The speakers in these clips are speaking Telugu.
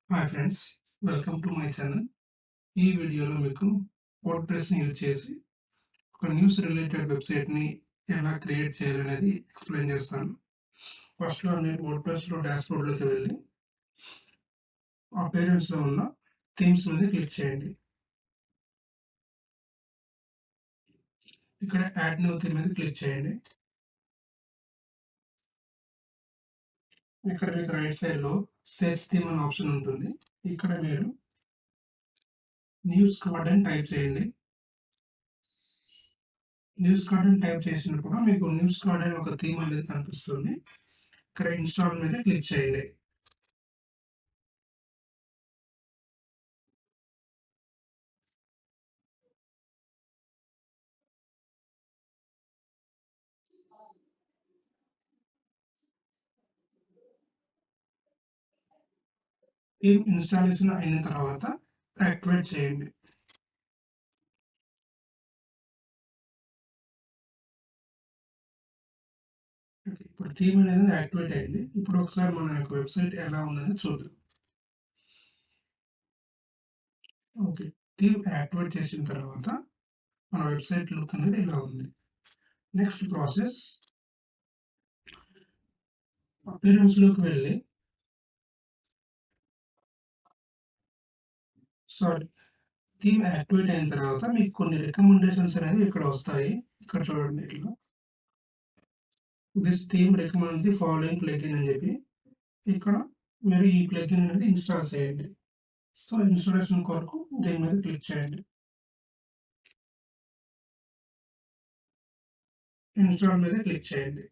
Hi friends, welcome to my channel. ఈ వీడియోలో మీకు వర్డ్‌ప్రెస్‌ని యూజ్ చేసి ఒక న్యూస్ రిలేటెడ్ వెబ్‌సైట్‌ని ఎలా క్రియేట్ చేయాలనేది ఎక్స్‌ప్లెయిన్ చేస్తాను. ఫస్ట్‌లో మీరు వర్డ్‌ప్రెస్‌లో డాష్‌బోర్డ్‌లోకి వెళ్ళి అపియరెన్స్‌లో ఉన్న థీమ్స్ మీద క్లిక్ చేయండి. ఇక్కడ యాడ్ న్యూ థీమ్ మీద క్లిక్ చేయండి. ఇక్కడ మీకు రైట్ సైడ్‌లో సెర్చ్ థీమ్ అనే ఆప్షన్ ఉంటుంది. ఇక్కడ మీరు న్యూస్ కార్డ్ అని టైప్ చేయండి. న్యూస్ కార్డ్ అని టైప్ చేసినప్పుడు మీకు న్యూస్ కార్డ్ అనే ఒక థీమ్ అనేది కనిపిస్తుంది. ఇక్కడ ఇన్‌స్టాల్ మీద క్లిక్ చేయండి. థీమ్ ఇన్‌స్టాలేషన్ అయిన తర్వాత యాక్టివేట్ చేయండి. ఓకే. ఇప్పుడు థీమ్ అనేది యాక్టివేట్ అయింది. ఇప్పుడు ఒకసారి మన యొక్క వెబ్‌సైట్ ఎలా ఉందని చూద్దాం. ఓకే. థీమ్ యాక్టివేట్ చేసిన తర్వాత మన వెబ్‌సైట్ లుక్ అనేది ఇలా ఉంది. నెక్స్ట్ ప్రాసెస్ అపియరెన్స్‌లోకి వెళ్ళి సారీ థీమ్ యాక్టివేట్ అయిన తర్వాత మీకు కొన్ని రికమెండేషన్స్ అనేవి ఇక్కడ వస్తాయి. ఇక్కడ చూడండి ఇట్లా. This theme recommend the following plugin అని చెప్పి ఇక్కడ మీరు ఈ ప్లగిన్ అనేది ఇన్‌స్టాల్ చేయండి. సో, ఇన్‌స్టాలేషన్ కొరకు దీని మీద క్లిక్ చేయండి. ఇన్‌స్టాల్ మీద క్లిక్ చేయండి.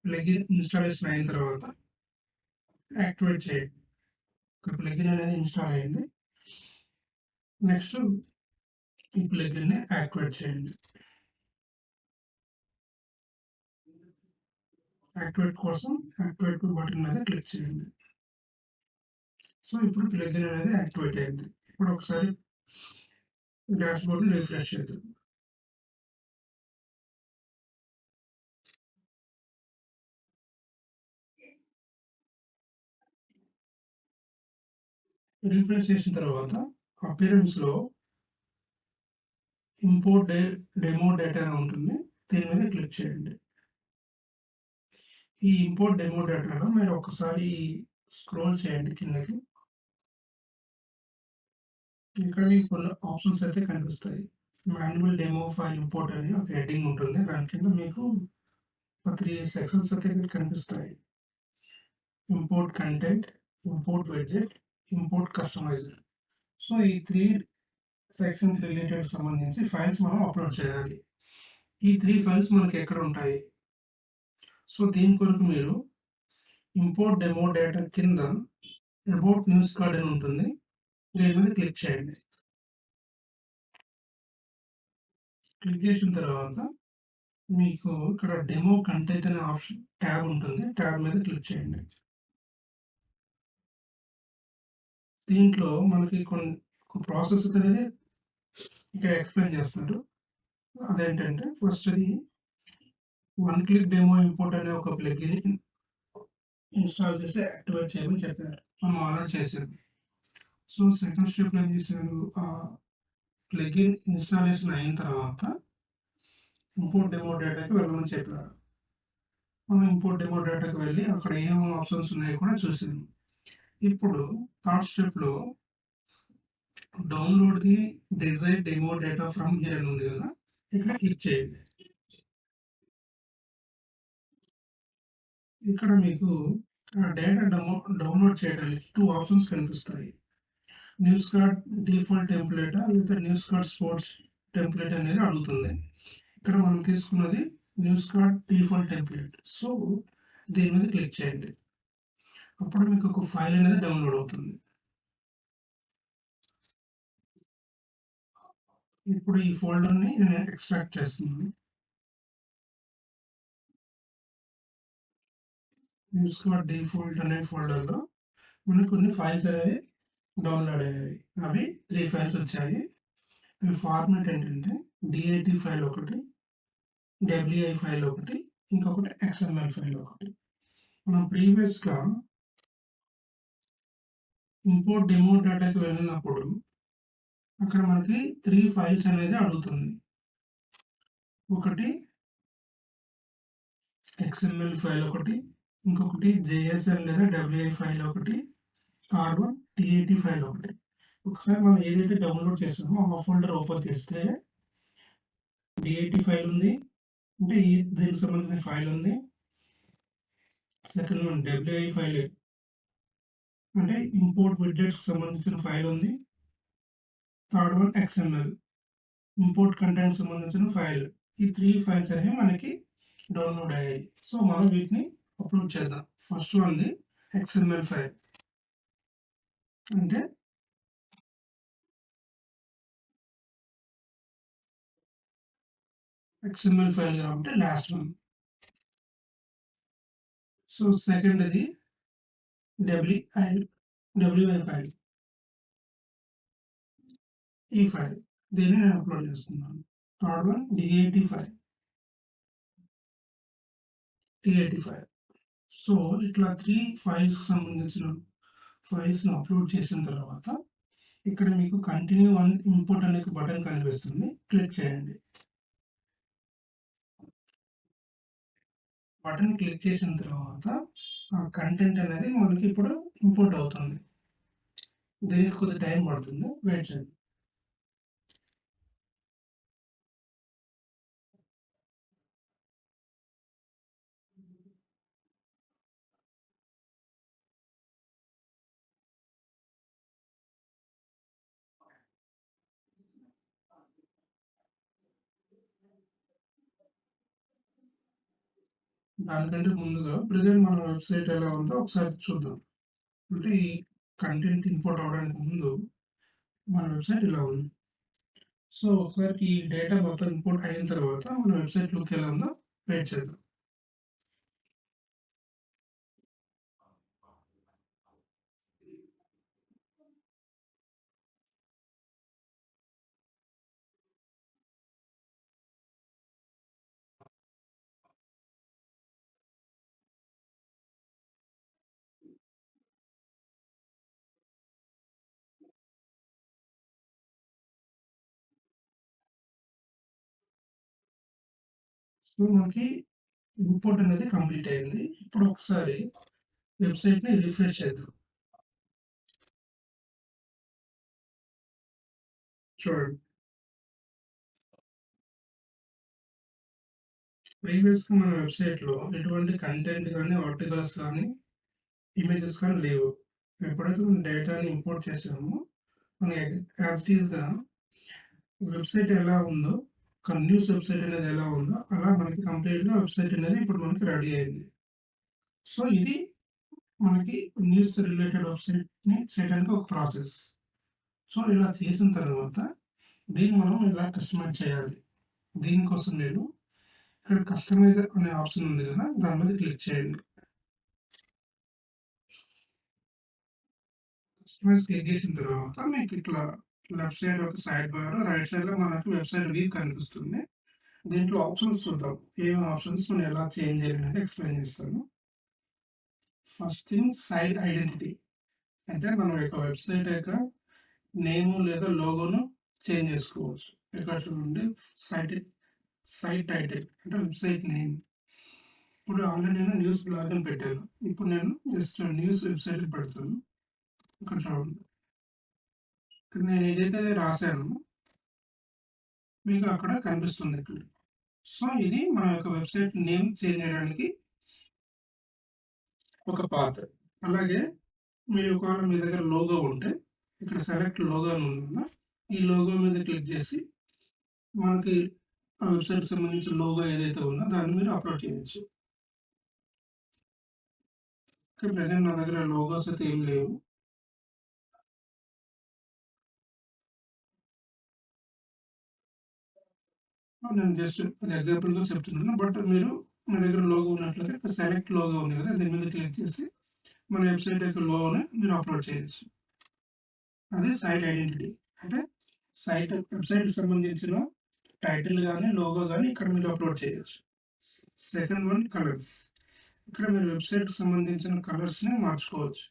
ప్లగిన్ ఇన్‌స్టాలేషన్ అయిన తర్వాత యాక్టివేట్ చేయండి. ఒక ప్లగిన్ అనేది ఇన్‌స్టాల్ అయింది. నెక్స్ట్ ఈ ప్లగిన్‌ని యాక్టివేట్ చేయండి. యాక్టివేట్ కోసం యాక్టివేట్ బటన్ మీద క్లిక్ చేయండి. సో, ఇప్పుడు ప్లగిన్ అనేది యాక్టివేట్ అయింది. ఇప్పుడు ఒకసారి డాష్‌బోర్డ్‌ని రిఫ్రెష్ చేద్దాం. రిఫ్రెష్ చేసిన తర్వాత అపియరెన్స్‌లో ఇంపోర్ట్ డెమో డేటా అని ఉంటుంది. దీని మీద క్లిక్ చేయండి. ఈ ఇంపోర్ట్ డెమో డేటాలో మీరు ఒకసారి స్క్రోల్ చేయండి కిందకి. ఇక్కడ మీకు కొన్ని ఆప్షన్స్ అయితే కనిపిస్తాయి. మాన్యువల్ డెమో ఫైల్ ఇంపోర్ట్ అని ఒక హెడ్డింగ్ ఉంటుంది. దాని కింద మీకు ఒక 3 సెక్షన్స్ అయితే ఇక్కడ కనిపిస్తాయి. Import content, import widget, import కస్టమైజర్. So, ఈ 3 సెక్షన్స్ రిలేటెడ్ సంబంధించి ఫైల్స్ మనం అప్‌లోడ్ చేయాలి. ఈ 3 ఫైల్స్ మనకి ఎక్కడ ఉంటాయి? సో, దీని కొరకు మీరు ఇంపోర్ట్ డెమో డేటా కింద అబౌట్ న్యూస్ కార్డ్ అని ఉంటుంది. దీని మీద క్లిక్ చేయండి. క్లిక్ చేసిన తర్వాత మీకు ఇక్కడ డెమో కంటెంట్ అనే ఆప్షన్ ట్యాబ్ ఉంటుంది. ట్యాబ్ మీద క్లిక్ చేయండి. దీంట్లో మనకి ఒక ప్రాసెస్ అనేది ఇక్కడ ఎక్స్‌ప్లెయిన్ చేస్తారు. అదేంటంటే ఫస్ట్‌ది వన్ క్లిక్ డెమో ఇంపోర్ట్ అనే ఒక ప్లగిన్ ఇన్‌స్టాల్ చేసి యాక్టివేట్ చేయమని చెప్పారు. మనం ఆల్రెడీ చేసాం. సో, సెకండ్ స్టెప్‌లో ఏం చేశారు? ప్లగిన్ ఇన్‌స్టాలేషన్ అయిన తర్వాత ఇంపోర్ట్ డెమో డేటాకి వెళ్ళమని చెప్పారు. మనం ఇంపోర్ట్ డెమో డేటాకి వెళ్ళి అక్కడ ఏమేమి ఆప్షన్స్ ఉన్నాయో కూడా చూసాము. ఇప్పుడు థర్డ్ స్టెప్‌లో download the desired demo data from here అని ఉంది కదా! ఇక్కడ క్లిక్ చేయండి. ఇక్కడ మీకు డేటా డౌన్‌లోడ్ చేయడానికి 2 ఆప్షన్స్ కనిపిస్తాయి. న్యూస్ కార్డ్ డిఫాల్ట్ టెంప్లేటా లేదా న్యూస్ కార్డ్ స్పోర్ట్స్ టెంప్లేట్ అనేది అడుగుతుంది. ఇక్కడ మనం తీసుకున్నది news card default template. So, దీని మీద క్లిక్ చేయండి. అప్పుడు మీకు ఒక ఫైల్ అనేది డౌన్‌లోడ్ అవుతుంది. ఇప్పుడు ఈ ఫోల్డర్‌ని నేను ఎక్స్ట్రాక్ట్ చేస్తున్నాను. న్యూస్ కార్డ్ డిఫాల్ట్ అనే ఫోల్డర్‌లో మనకు కొన్ని ఫైల్స్ అనేవి డౌన్‌లోడ్ అయ్యాయి. అవి 3 ఫైల్స్ వచ్చాయి. అవి ఫార్మాట్ ఏంటంటే డాట్ ఫైల్ ఒకటి, డబ్ల్యూఐ ఫైల్ ఒకటి, ఇంకొకటి ఎక్స్ఎంఎల్ ఫైల్ ఒకటి. మనం ప్రీవియస్‌గా ఇంపోర్ట్ డెమో డేటాకి వెళ్ళినప్పుడు అక్కడ మనకి 3 ఫైల్స్ అనేది అడుగుతుంది. ఒకటి ఎక్స్ఎంఎల్ ఫైల్ ఒకటి, ఇంకొకటి జేఎస్ఎన్ లేదా డబ్ల్యూఐ ఫైల్ ఒకటి, థర్డ్ వన్ టీఏటీ ఫైల్ ఒకటి. ఒకసారి మనం ఏదైతే డౌన్లోడ్ చేసామో ఆ ఫోల్డర్ ఓపెన్ చేస్తే డిఐటీ ఫైల్ ఉంది, అంటే దీనికి సంబంధించిన ఫైల్ ఉంది. సెకండ్ వన్ డబ్ల్యూఐ ఫైల్ అంటే ఇంపోర్ట్ విడ్జెట్స్కి సంబంధించిన ఫైల్ ఉంది. Third one XML import content సంబంధించిన ఫైల్. ఈ 3 ఫైల్స్ అనేవి మనకి డౌన్లోడ్ అయ్యాయి. సో మనం వీటిని అప్లోడ్ చేద్దాం. ఫస్ట్ వన్ది ఎక్స్ఎంఎల్ ఫైల్ అంటే ఎక్స్ఎంఎల్ ఫైల్ కాబట్టి లాస్ట్ వన్. సో సెకండ్ అది డబ్ల్యూఐ ఫైల్, ఈ ఫైల్ దీన్ని నేను అప్లోడ్ చేస్తున్నాను. Third one TAT file. So ఇట్లా 3 ఫైల్స్కి సంబంధించిన ఫైల్స్ని అప్లోడ్ చేసిన తర్వాత ఇక్కడ మీకు కంటిన్యూ వన్ ఇంపోర్ట్ అనే బటన్ కనిపిస్తుంది, క్లిక్ చేయండి. బటన్ క్లిక్ చేసిన తర్వాత ఆ కంటెంట్ అనేది మనకి ఇప్పుడు ఇంపోర్ట్ అవుతుంది. దీనికి కొద్ది టైం పడుతుంది, వెయిట్ చేయండి. దానికంటే ముందుగా ప్రెజెంట్ మన వెబ్సైట్ ఎలా ఉందో ఒకసారి చూద్దాం. అంటే ఈ కంటెంట్ ఇంపోర్ట్ అవ్వడానికి ముందు మన వెబ్సైట్ ఇలా ఉంది. సో ఒకసారి ఈ డేటా మొత్తం ఇంపోర్ట్ అయిన తర్వాత మన వెబ్సైట్ లుక్ ఎలా ఉందో వెయిట్ చేద్దాం. సో మనకి ఇంపోర్ట్ అనేది కంప్లీట్ అయింది. ఇప్పుడు ఒకసారి వెబ్సైట్‌ని రిఫ్రెష్ చేద్దాం. చూడండి. ప్రీవియస్‌గా మన వెబ్సైట్‌లో ఎటువంటి కంటెంట్ గాని, ఆర్టికల్స్ గాని, ఇమేజెస్ కానీ లేవు. ఎప్పుడైతే మనం డేటాని ఇంపోర్ట్ చేసామో మనం యాజ్ ఇట్ ఈస్‌గా వెబ్సైట్ ఎలా ఉందో, ఒక న్యూస్ వెబ్సైట్ అనేది ఎలా ఉందో అలా మనకి కంప్లీట్‌గా వెబ్సైట్ అనేది ఇప్పుడు మనకి రెడీ అయింది. సో ఇది మనకి న్యూస్ రిలేటెడ్ వెబ్సైట్‌ని చేయడానికి ఒక ప్రాసెస్. సో ఇలా చేసిన తర్వాత దీన్ని మనం ఎలా కస్టమైజ్ చేయాలి? దీనికోసం మీరు ఇక్కడ కస్టమైజ్ అనే ఆప్షన్ ఉంది కదా! దాని మీద క్లిక్ చేయండి. కస్టమైజ్ క్లిక్ చేసిన తర్వాత మీకు ఇట్లా లెఫ్ట్ సైడ్ ఒక సైడ్ బార్, రైట్ సైడ్‌లో మనకు వెబ్సైట్ వ్యూ కనిపిస్తుంది. దీంట్లో ఆప్షన్స్ చూద్దాం. ఏం ఆప్షన్స్ మనం ఎలా చేంజ్ చేయాలనేది ఎక్స్‌ప్లెయిన్ చేస్తాను. First thing site identity. అంటే మనం యొక్క వెబ్సైట్ యొక్క నేమ్ లేదా లోగోను చేంజ్ చేసుకోవచ్చు. ఇక్కడ చూడండి సైట్ సైట్ టైటిల్ అంటే వెబ్సైట్ నేమ్. ఇప్పుడు ఆల్రెడీ నేను న్యూస్ బ్లాగ్ అని పెట్టాను. ఇప్పుడు నేను జస్ట్ న్యూస్ వెబ్సైట్ పెడతాను. ఇక్కడ చూడండి. ఇక్కడ నేను ఏదైతే రాసానో మీకు అక్కడ కనిపిస్తుంది ఇక్కడ. సో ఇది మన యొక్క వెబ్సైట్ నేమ్ చేంజ్ చేయడానికి ఒక పాత్. అలాగే మీరు ఒకవేళ మీ దగ్గర లోగో ఉంటే ఇక్కడ సెలెక్ట్ లోగో అని ఉంది కదా! ఈ లోగో మీద క్లిక్ చేసి మనకి ఆ వెబ్సైట్‌కి సంబంధించిన లోగో ఏదైతే ఉందో దాన్ని మీరు అప్‌లోడ్ చేయొచ్చు. ఓకే. ప్రెజెంట్ నా దగ్గర లోగోస్ అయితే ఏమి లేవు. నేను జస్ట్ అది ఎగ్జాంపుల్‌గా చెప్తున్నాను. బట్ మీరు మీ దగ్గర లోగో ఉన్నట్లయితే ఇక్కడ సెలెక్ట్ లోగో ఉంది కదా! దీని మీద క్లిక్ చేసి మన వెబ్సైట్ యొక్క లోగోని మీరు అప్‌లోడ్ చేయొచ్చు. అది సైట్ ఐడెంటిటీ. అంటే వెబ్సైట్‌కి సంబంధించిన టైటిల్ గాని, లోగో గాని ఇక్కడ మీరు అప్‌లోడ్ చేయొచ్చు. Second one colours. ఇక్కడ మీరు వెబ్సైట్‌కి సంబంధించిన కలర్స్‌ని మార్చుకోవచ్చు.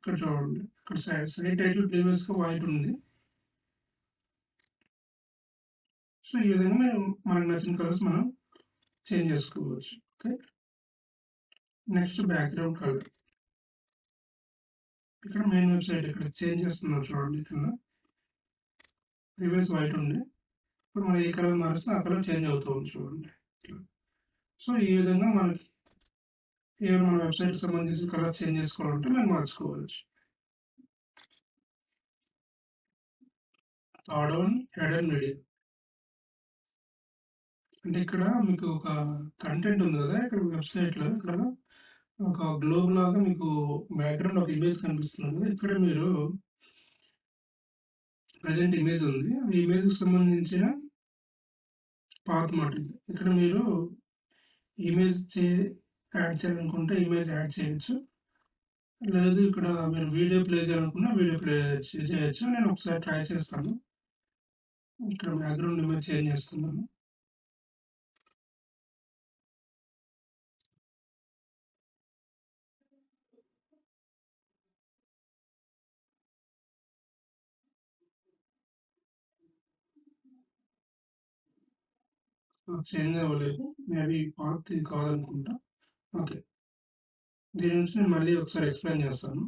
ఇక్కడ చూడండి. ఇక్కడ సైట్ టైటిల్ ప్రీవియస్‌గా వైట్ ఉంది. సో, ఈ విధంగా మనకు నచ్చిన కలర్స్ మనం చేంజ్ చేసుకోవచ్చు. ఓకే. Next background colour. ఇక్కడ మెయిన్ వెబ్‌సైట్ ఇక్కడ చేంజ్ చేస్తున్నాను చూడండి కింద. ప్రీవియస్ వైట్ ఉంది. ఇప్పుడు మనం ఏ కలర్ మారిస్తే ఆ కలర్ చేంజ్ అవుతూ ఉంది చూడండి. సో, ఈ విధంగా మనకి ఏమైనా మన వెబ్‌సైట్‌కి సంబంధించిన కలర్ చేంజ్ చేసుకోవాలంటే మేము మార్చుకోవచ్చు. Third one header media. అంటే ఇక్కడ మీకు ఒక కంటెంట్ ఉంది కదా! ఇక్కడ వెబ్‌సైట్‌లో ఇక్కడ ఒక గ్లోబ్ లాగా మీకు బ్యాక్‌గ్రౌండ్ ఒక ఇమేజ్ కనిపిస్తుంది కదా! ఇక్కడ మీరు ప్రెజెంట్ ఇమేజ్ ఉంది. ఆ ఇమేజ్‌కి సంబంధించిన పాత్ మాట ఇది. ఇక్కడ మీరు ఇమేజ్ యాడ్ చేయాలనుకుంటే ఇమేజ్ యాడ్ చేయొచ్చు. లేదు ఇక్కడ మీరు వీడియో ప్లే చేయాలనుకున్న వీడియో ప్లే చేయొచ్చు. నేను ఒకసారి ట్రై చేస్తాను. ఇక్కడ బ్యాక్‌గ్రౌండ్ ఇమేజ్ చేంజ్ చేస్తున్నాను. చేంజ్ అవ్వలేదు. మేబీ పాత్ ఇది కాదనుకుంటా. ఓకే. దీని నుంచి నేను మళ్ళీ ఒకసారి ఎక్స్‌ప్లెయిన్ చేస్తాను.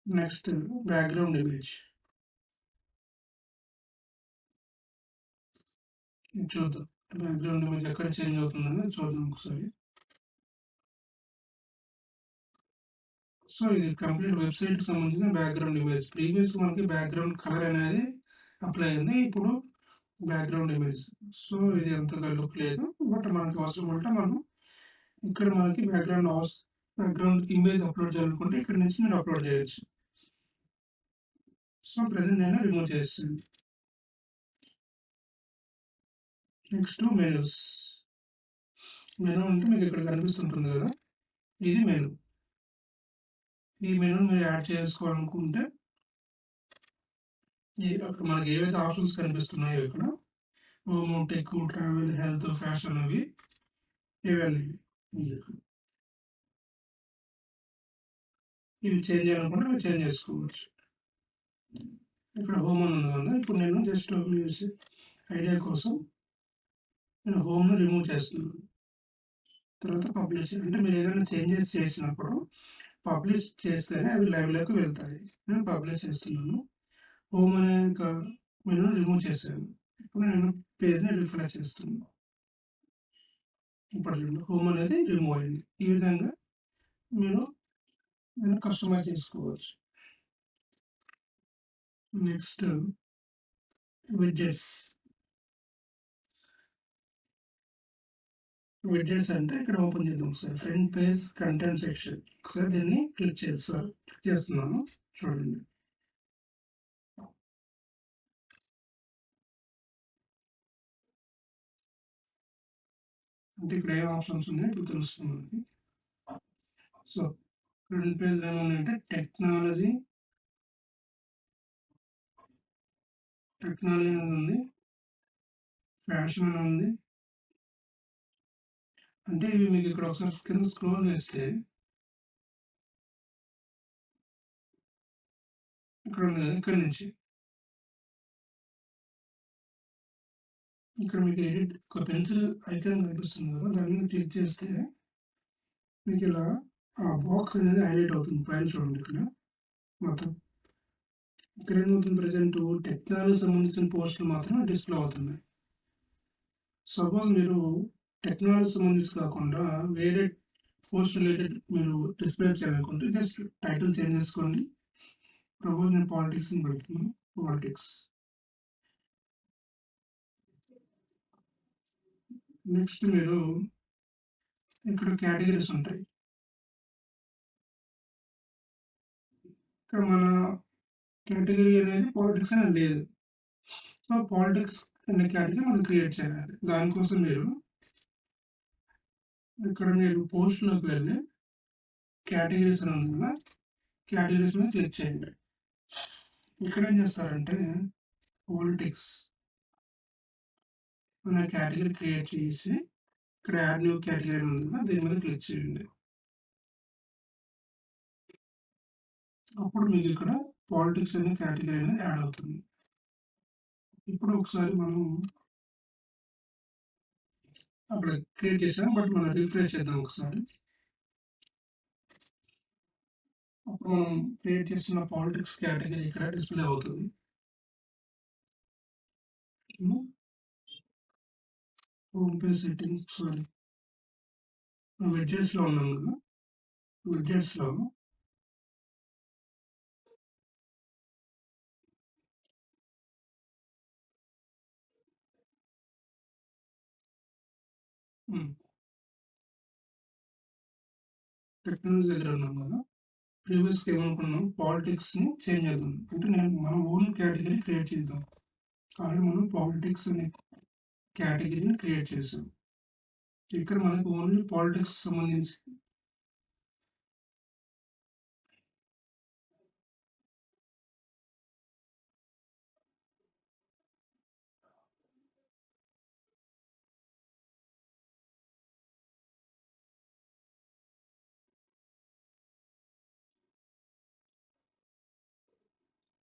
Next background image. ఇది చూద్దాం. బ్యాక్‌గ్రౌండ్ ఇమేజ్ ఎక్కడ చేంజ్ అవుతుందనేది చూద్దాం ఒకసారి. సో, ఇది కంప్లీట్ వెబ్‌సైట్‌కి సంబంధించిన బ్యాక్‌గ్రౌండ్ ఇమేజ్. ప్రీవియస్ మనకి బ్యాక్‌గ్రౌండ్ కలర్ అనేది అప్లై అయింది. ఇప్పుడు బ్యాక్‌గ్రౌండ్ ఇమేజ్. సో, ఇది అంతగా లుక్ లేదు. బట్ మనకి అవసరం ఉంటే మనం ఇక్కడ మనకి బ్యాక్‌గ్రౌండ్ ఇమేజ్ అప్‌లోడ్ చేయాలనుకుంటే ఇక్కడ నుంచి మీరు అప్‌లోడ్ చేయొచ్చు. సో, ప్రెజెంట్ నేను రిమూవ్ చేసేసాను. Next menus. మెనూ అంటే మీకు ఇక్కడ కనిపిస్తుంటుంది కదా! ఇది మెనూ. ఈ మెనూని మీరు యాడ్ చేసుకోవాలనుకుంటే అక్కడ మనకి ఏవైతే ఆప్షన్స్ కనిపిస్తున్నాయో ఇక్కడ home, tech, travel, health, fashion అవి ఇవన్నీ. ఇవి ఇవి చేంజ్ చేయాలనుకుంటే మీరు చేంజ్ చేసుకోవచ్చు. ఇక్కడ హోమ్ అని ఉంది కదా! ఇప్పుడు నేను జస్ట్ ఐడియా కోసం నేను హోమ్‌ని రిమూవ్ చేస్తున్నాను. తర్వాత పబ్లిష్ అంటే మీరు ఏదైనా చేంజెస్ చేసినప్పుడు పబ్లిష్ చేస్తేనే అవి లైవ్‌లోకి వెళ్తాయి. నేను పబ్లిష్ చేస్తున్నాను. హోమ్ అనే మెనూని రిమూవ్ చేశాను. ఇప్పుడు నేను పేజ్‌ని రిఫ్రెష్ చేస్తున్నాను. ఇప్పుడు చూడండి హోమ్ అనేది రిమూవ్ అయింది. ఈ విధంగా మీరు కస్టమైజ్ చేసుకోవచ్చు. Next widgets. విడ్జెట్స్ అంటే ఇక్కడ ఓపెన్ చేద్దాం ఒకసారి. Front page content section. ఒకసారి దీన్ని క్లిక్ చేస్తున్నాను. చూడండి. అంటే ఇక్కడ ఏం ఆప్షన్స్ ఉన్నాయో ఇప్పుడు తెలుస్తుంది మనకి. సో, ఫ్రంట్ పేజ్‌లో ఏమున్నాయంటే టెక్నాలజీ అని ఉంది. ఫ్యాషన్ అని ఉంది. అంటే ఇవి మీకు ఇక్కడ ఒకసారి కింద స్క్రోల్ చేస్తే ఇక్కడ ఉంది కదా! ఇక్కడి నుంచి ఇక్కడ మీకు ఎడిట్ ఒక పెన్సిల్ ఐకాన్ కనిపిస్తుంది కదా! దాని మీద క్లిక్ చేస్తే మీకు ఇలా ఆ బాక్స్ అనేది హైలైట్ అవుతుంది. పైన చూడండి ఇక్కడ మొత్తం. ఇక్కడ ఏమవుతుంది ప్రెజెంట్ టెక్నాలజీ సంబంధించిన పోస్టులు మాత్రమే డిస్‌ప్లే అవుతున్నాయి. సపోజ్ మీరు టెక్నాలజీ సంబంధించి కాకుండా వేరే పోస్ట్ రిలేటెడ్ మీరు డిస్‌ప్లే చేయాలనుకుంటే జస్ట్ టైటిల్ చేంజ్ చేసుకోండి. సపోజ్ నేను పాలిటిక్స్ అని పెడుతున్నాను. పాలిటిక్స్. నెక్స్ట్ మీరు ఇక్కడ కేటగరీస్ ఉంటాయి. ఇక్కడ మన కేటగరీ అనేది పాలిటిక్స్ అనేది లేదు. సో, పాలిటిక్స్ అనే కేటగరీ మనం క్రియేట్ చేయాలి. దానికోసం మీరు పోస్ట్‌లోకి వెళ్ళి కేటగరీస్ అని ఉంది కదా! కేటగరీస్ మీద క్లిక్ చేయండి. ఇక్కడేం చేస్తారంటే పాలిటిక్స్ అనే కేటగిరీ క్రియేట్ చేసి ఇక్కడ యాడ్ న్యూ కేటగిరీ అని ఉంది కదా! దీని మీద క్లిక్ చేయండి. అప్పుడు మీకు ఇక్కడ పాలిటిక్స్ అనే కేటగిరీ అనేది యాడ్ అవుతుంది. ఇప్పుడు ఒకసారి మనం అక్కడ క్రియేట్ చేసాం. బట్ మనం రిఫ్రెష్ చేద్దాం ఒకసారి. అప్పుడు మనం క్రియేట్ చేస్తున్న పాలిటిక్స్ కేటగిరీ ఇక్కడ డిస్‌ప్లే అవుతది. హ్మ్. Home page settings sorry. విడ్జెట్స్‌లో ఉన్నాం కదా! విడ్జెట్స్‌లో హ్మ్. టెక్నాలజీ దగ్గర ఉన్నాం కదా! ప్రీవియస్‌గా ఏమనుకున్నాం పాలిటిక్స్‌ని చేంజ్ చేద్దాం. అంటే మన ఓన్ కేటగిరీ క్రియేట్ చేద్దాం. ఆల్రెడీ మనం పాలిటిక్స్ అనే కేటగిరీని క్రియేట్ చేసాం. ఇక్కడ మనకు ఓన్లీ పాలిటిక్స్ సంబంధించి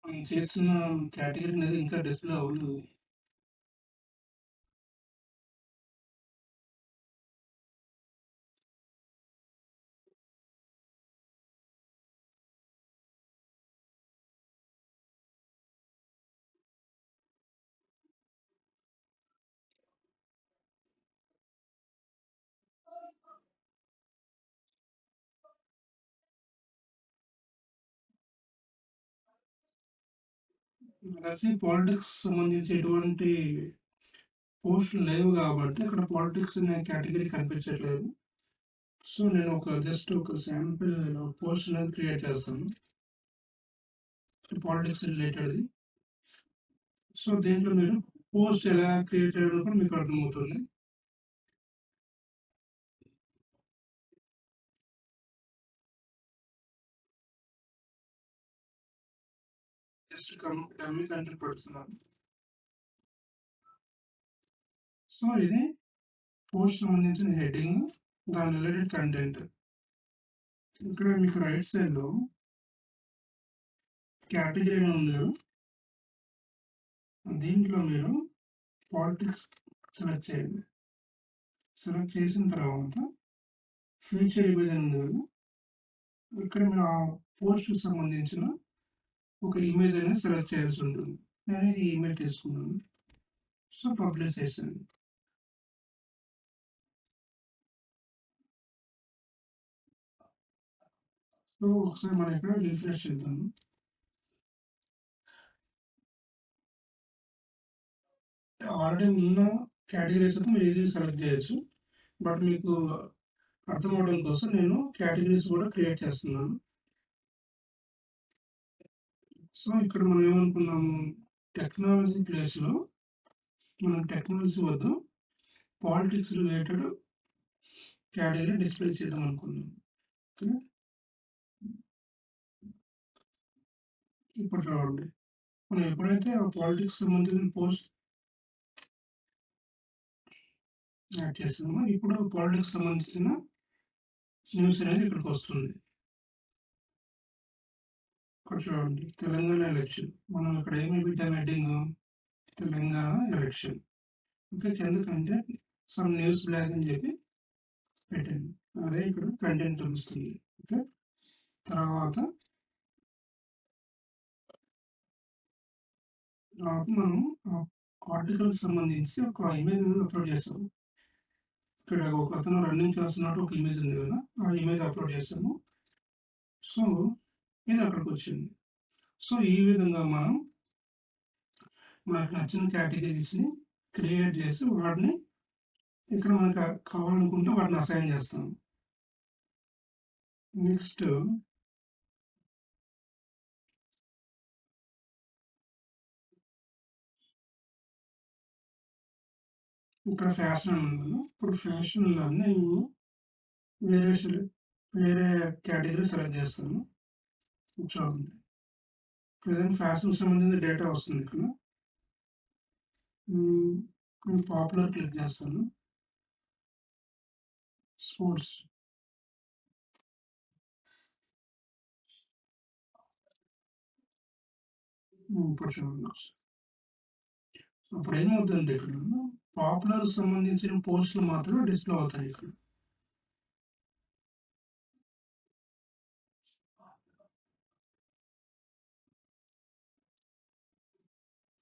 మనం చేస్తున్న కేటగిరీ అనేది ఇంకా డిస్‌ప్లే అవ్వలేదు. నాకు తెలిసి పాలిటిక్స్ సంబంధించి ఎటువంటి పోస్టులు లేవు కాబట్టి అక్కడ పాలిటిక్స్ అనే కేటగిరీ కనిపించట్లేదు. సో నేను జస్ట్ ఒక శాంపిల్ పోస్ట్ అనేది క్రియేట్ చేస్తాను. పాలిటిక్స్ రిలేటెడ్‌ది. సో దీంట్లో మీరు పోస్ట్ ఎలా క్రియేట్ చేయడం కూడా మీకు అర్థమవుతుంది. జస్ట్ డమ్మీ కంటెంట్ పెడుతున్నాను. సో ఇది పోస్ట్ సంబంధించిన హెడ్డింగ్, దాని రిలేటెడ్ కంటెంట్. ఇక్కడ మీకు రైట్ సైడ్‌లో కేటగిరీ అని ఉంది కదా! దీంట్లో మీరు పాలిటిక్స్ సెలెక్ట్ చేయండి. సెలెక్ట్ చేసిన తర్వాత ఫీచర్ ఇమేజ్ అని ఉంది కదా! ఇక్కడ మీరు ఆ పోస్ట్‌కి సంబంధించిన ఒక ఇమేజ్ అనేది సెలెక్ట్ చేయాల్సి ఉంటుంది. నేను ఈ ఇమేజ్ తీసుకున్నాను. సో పబ్లిష్ చేశాను. సో ఒకసారి మనం ఇక్కడ రిఫ్రెష్ చేద్దాము. ఆల్రెడీ ఉన్న కేటగిరీస్ అయితే మీరు ఈజీగా సెలెక్ట్ చేయొచ్చు. బట్ మీకు అర్థం అవ్వడం కోసం నేను కేటగిరీస్ కూడా క్రియేట్ చేస్తున్నాను. సో ఇక్కడ మనం ఏమనుకున్నాము, టెక్నాలజీ ప్లేస్‌లో మనం టెక్నాలజీ వద్దు పాలిటిక్స్ రిలేటెడ్ కేటగిరీ డిస్‌ప్లే చేద్దాం అనుకున్నాం. ఓకే. ఇప్పుడు చూడండి. మనం ఎప్పుడైతే ఆ పాలిటిక్స్ సంబంధించిన పోస్ట్ యాడ్ చేసామో ఇప్పుడు పాలిటిక్స్ సంబంధించిన న్యూస్ అనేది ఇక్కడికొస్తుంది. ఇక్కడ చూడండి. తెలంగాణ ఎలక్షన్. మనం ఇక్కడ ఏమి పెట్టాం హెడ్డింగు? తెలంగాణ ఎలక్షన్. ఓకే. కింద కంటెంట్ సమ్ న్యూస్ బ్లాగ్ అని చెప్పి పెట్టాను. అదే ఇక్కడ కంటెంట్ చూపిస్తుంది. ఓకే. తర్వాత మనం ఆర్టికల్‌కి సంబంధించి ఒక ఇమేజ్ అనేది అప్‌లోడ్ చేసాము. ఇక్కడ ఒకతను రన్నింగ్ చేస్తున్నట్టు ఒక ఇమేజ్ ఉంది కదా! ఆ ఇమేజ్ అప్‌లోడ్ చేసాము. సో, ఇది అక్కడికొచ్చింది. సో, ఈ విధంగా మనం మనకు నచ్చిన కేటగిరీస్‌ని క్రియేట్ చేసి వాటిని ఇక్కడ మనకు కావాలనుకుంటే వాటిని అసైన్ చేస్తాం. నెక్స్ట్ ఇక్కడ ఫ్యాషన్ అని ఉంది కదా! ఇప్పుడు ఫ్యాషన్‌లోనే వేరే వేరే కేటగిరీ సెలెక్ట్ చేస్తాను. చూడండి. ప్రెజెంట్ ఫ్యాషన్‌కి సంబంధించిన డేటా వస్తుంది ఇక్కడ. నేను పాపులర్ క్లిక్ చేస్తాను. స్పోర్ట్స్. ఇప్పుడు చూడండి ఒకసారి. అప్పుడేమవుతుందంటే ఇక్కడ పాపులర్‌కి సంబంధించిన పోస్టులు మాత్రమే డిస్‌ప్లే అవుతాయి ఇక్కడ.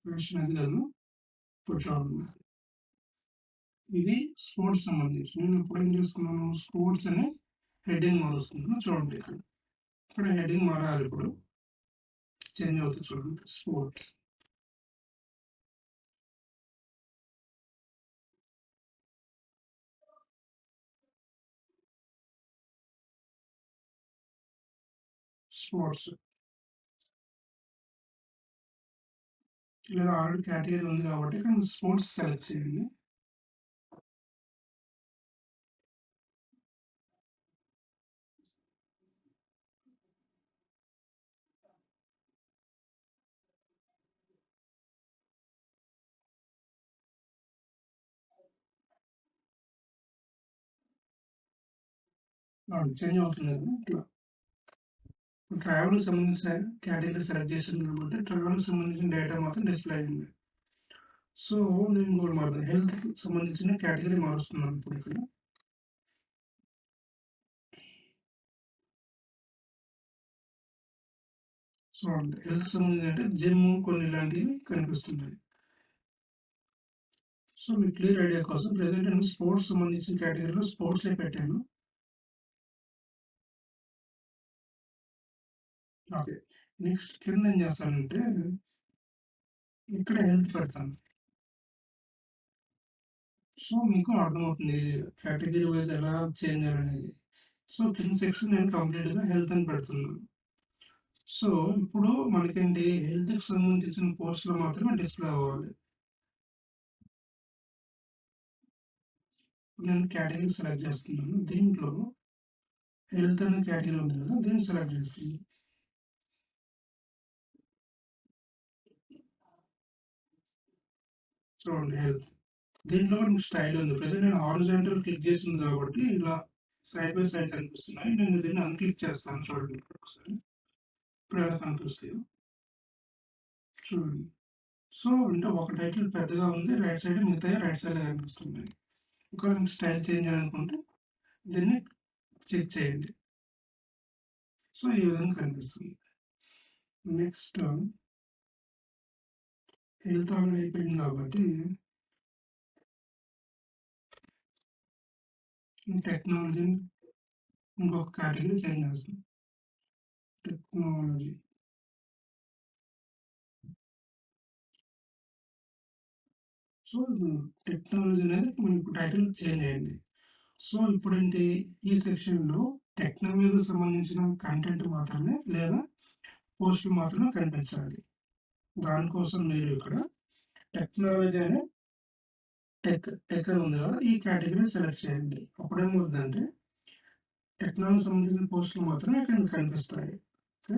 ఫ్యాషన్ అది కాదు. ఇప్పుడు చూడండి. ఇది స్పోర్ట్స్ సంబంధించి. నేను ఇప్పుడేం చేసుకున్నాను స్పోర్ట్స్ అని హెడ్డింగ్ మారుస్తున్నాను. చూడండి ఇక్కడ. ఇక్కడ హెడ్డింగ్ మారాలి ఇప్పుడు. చేంజ్ అవుతుంది చూడండి. స్పోర్ట్స్. స్పోర్ట్స్. లేదా ఆల్రెడీ కేటగిరీ ఉంది కాబట్టి ఇక్కడ స్పోర్ట్స్ సెలెక్ట్ చేయండి. చేంజ్ అవుతుంది కదా ఇట్లా. ట్రావెల్‌కి సంబంధించిన కేటగిరీ సెలెక్ట్ చేశాను కాబట్టి ట్రావెల్‌కి సంబంధించిన డేటా మాత్రం డిస్‌ప్లే అయింది. సో, నేను ఇంకోటి మారుతాను. హెల్త్‌కి సంబంధించిన కేటగిరీ మారుస్తున్నాను ఇప్పుడు ఇక్కడ. చూడండి. హెల్త్‌కి సంబంధించి అంటే జిమ్ కొన్ని ఇలాంటివి కనిపిస్తున్నాయి. సో, మీకు క్లియర్ ఐడియా కోసం ప్రెజెంట్ నేను స్పోర్ట్స్ సంబంధించిన కేటగిరీలో స్పోర్ట్సే పెట్టాను. ఓకే. నెక్స్ట్ కింద ఏం చేస్తానంటే ఇక్కడ హెల్త్ పెడతాను. సో, మీకు అర్థమవుతుంది కేటగిరీ వైస్ ఎలా చేంజ్ చేయాలనేది. సో, కింద సెక్షన్ నేను కంప్లీట్‌గా హెల్త్ అని పెడుతున్నాను. సో, ఇప్పుడు మనకేంటి హెల్త్‌కి సంబంధించిన పోస్ట్‌లు మాత్రమే డిస్‌ప్లే అవ్వాలి. నేను కేటగిరీ సెలెక్ట్ చేస్తున్నాను. దీంట్లో హెల్త్ అనే కేటగిరీ ఉంది కదా! దీన్ని సెలెక్ట్ చేస్తున్నాను. చూడండి హెల్త్. దీంట్లో కూడా మీకు స్టైల్ ఉంది. ప్రెజెంట్ నేను హారిజాంటల్ క్లిక్ చేసింది కాబట్టి ఇలా సైడ్ బై సైడ్ కనిపిస్తున్నాయి. నేను దీన్ని అన్‌క్లిక్ చేస్తాను చూడండి ఒకసారి. ఇప్పుడు ఎలా కనిపిస్తాయో చూడండి. సో, అంటే ఒక టైటిల్ పెద్దగా ఉంది. రైట్ సైడ్ మిగతాయి రైట్ సైడ్‌లో కనిపిస్తున్నాయి. ఒకవేళ మీకు స్టైల్ చేంజ్ చేయాలనుకుంటే దీన్ని చెక్ చేయండి. సో, ఈ విధంగా కనిపిస్తుంది. నెక్స్ట్ హెల్త్ ఆల్రెడీ అయిపోయింది కాబట్టి టెక్నాలజీ ఇంకొక కేటగిరీ చేంజ్ చేస్తాం. టెక్నాలజీ. సో, టెక్నాలజీ అనేది మనకు టైటిల్ చేంజ్ అయింది. సో, ఇప్పుడేంటి ఈ సెక్షన్‌లో టెక్నాలజీకి సంబంధించిన కంటెంట్ మాత్రమే లేదా పోస్టులు మాత్రమే కనిపించాలి. దానికోసం మీరు ఇక్కడ టెక్నాలజీ అనే టెక్ అని ఉంది కదా! ఈ కేటగిరీని సెలెక్ట్ చేయండి. అప్పుడేమవుద్దంటే టెక్నాలజీకి సంబంధించిన పోస్టులు మాత్రమే ఇక్కడ మీకు కనిపిస్తాయి. ఓకే.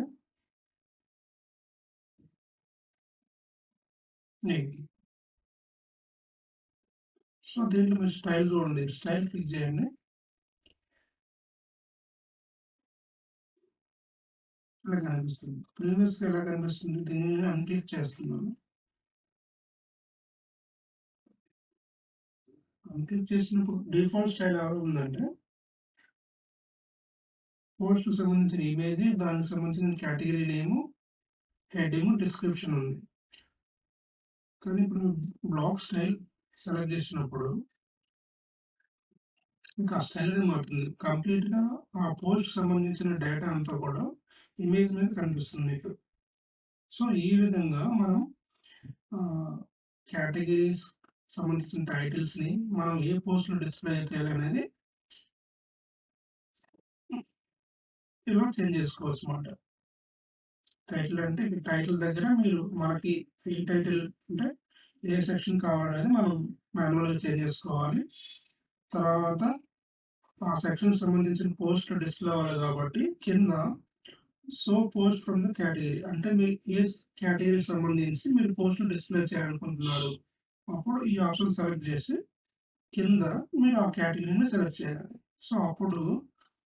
నెక్స్ట్. సో, దీంట్లో మీరు స్టైల్ చూడండి. స్టైల్ క్లిక్ చేయండి. ఇలా కనిపిస్తుంది. ప్రీవియస్‌గా ఎలా కనిపిస్తుంది? దీన్ని నేను అన్‌క్లిక్ చేస్తున్నాను. అన్‌క్లిక్ చేసినప్పుడు డిఫాల్ట్ స్టైల్ ఎలా ఉందంటే పోస్ట్‌కి సంబంధించిన ఇమేజ్, దానికి సంబంధించిన కేటగిరీ నేము, హెడ్డింగ్, డిస్క్రిప్షన్ ఉంది. కానీ ఇప్పుడు బ్లాక్ స్టైల్ సెలెక్ట్ చేసినప్పుడు మీకు ఆ స్టైల్ అనేది మారుతుంది. కంప్లీట్‌గా ఆ పోస్ట్‌కి సంబంధించిన డేటా అంతా కూడా ఇమేజ్ మీద కనిపిస్తుంది మీకు. సో, ఈ విధంగా మనం ఆహ్, కేటగిరీస్ సంబంధించిన టైటిల్స్‌ని మనం ఏ పోస్ట్‌లో డిస్‌ప్లే చేయాలనేది ఇలా చేంజ్ చేసుకోవచ్చన్నమాట. టైటిల్ అంటే ఇక్కడ టైటిల్ దగ్గర మీరు మనకి ఏ టైటిల్ అంటే ఏ సెక్షన్ కావాలనేది మనం మాన్యువల్‌గా చేంజ్ చేసుకోవాలి. తర్వాత ఆ సెక్షన్‌కి సంబంధించిన పోస్ట్ డిస్‌ప్లే అవ్వాలి కాబట్టి కింద so post from the category అంటే మీరు ఏ కేటగిరీకి సంబంధించి మీరు పోస్టులు డిస్ప్లే చేయాలనుకుంటున్నారు. అప్పుడు ఈ ఆప్షన్ సెలెక్ట్ చేసి కింద మీరు ఆ కేటగిరీని సెలెక్ట్ చేయాలి. సో అప్పుడు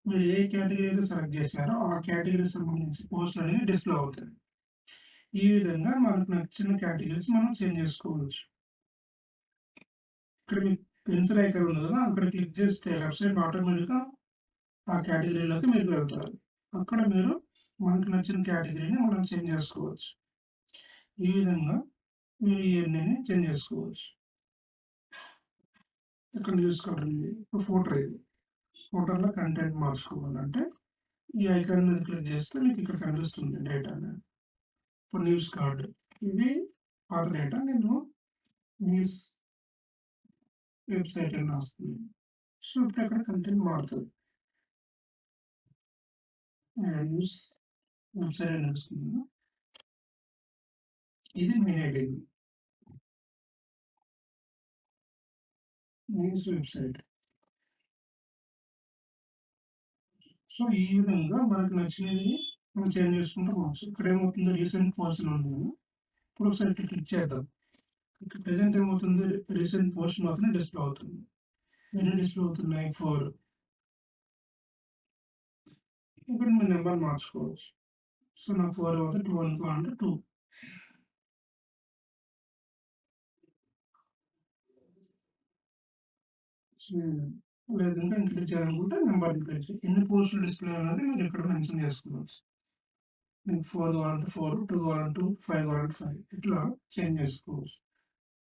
మీరు ఏ కేటగిరీ అయితే సెలెక్ట్ చేశారో ఆ కేటగిరీకి సంబంధించి పోస్టులు అనేవి డిస్ప్లే అవుతాయి. ఈ విధంగా మనకు నచ్చిన కేటగిరీస్ మనం చేంజ్ చేసుకోవచ్చు. ఇక్కడ మీకు పెన్సిల్ ఐకాన్ ఉంది కదా! అక్కడ క్లిక్ చేస్తే లెఫ్ట్ సైడ్ ఆటోమేటిక్‌గా ఆ కేటగిరీలోకి మీరు వెళ్తారు. అక్కడ మీరు మనకు నచ్చిన కేటగిరీని మనం చేంజ్ చేసుకోవచ్చు. ఈ విధంగా మీరు ఇయన్నీని చేంజ్ చేసుకోవచ్చు. ఇక్కడ న్యూస్ కార్డ్ ఉంది. ఇప్పుడు ఫోటో ఇది. ఫోటోలో కంటెంట్ మార్చుకోవాలంటే ఈ ఐకాన్ మీద క్లిక్ చేస్తే మీకు ఇక్కడ కనిపిస్తుంది డేటా అనేది. ఇప్పుడు న్యూస్ కార్డ్ ఇది పాత డేటా నేను న్యూస్ వెబ్‌సైట్ అని రాస్తుంది. సో ఇప్పుడు అక్కడ కంటెంట్ మారుతది. న్యూస్ వెబ్‌సైట్ అని వస్తుంది. ఇది mail ID news website. So ఈ విధంగా మనకు నచ్చినవి మనం చేంజ్ చేసుకుంటూ పోవచ్చు. ఇక్కడ ఏమవుతుంది రీసెంట్ పోస్ట్ అని ఉంది. ఇప్పుడు ఒకసారి ఇక్కడ క్లిక్ చేద్దాం. ఇక్కడ ప్రెజెంట్ ఏమవుతుంది రీసెంట్ పోస్ట్ మాత్రమే డిస్‌ప్లే అవుతుంది. ఎన్ని డిస్‌ప్లే అవుతున్నాయి 4. ఇక్కడ మీ నెంబర్ మార్చుకోవచ్చు. సో నాకు 4 అవుతుంది 2 అనుకోవాలంటే 2. సో లేదంటే ఇంక్రీజ్ చేయాలనుకుంటే నెంబర్ ఇంక్రీజ్ ఎన్ని పోస్టులు డిస్‌ప్లే అనేది మీరు ఇక్కడ మెన్షన్ చేసుకోవచ్చు. మీకు 4 కావాలంటే 4, 2 కావాలంటే 2, 5 కావాలంటే 5 ఇట్లా చేంజ్ చేసుకోవచ్చు.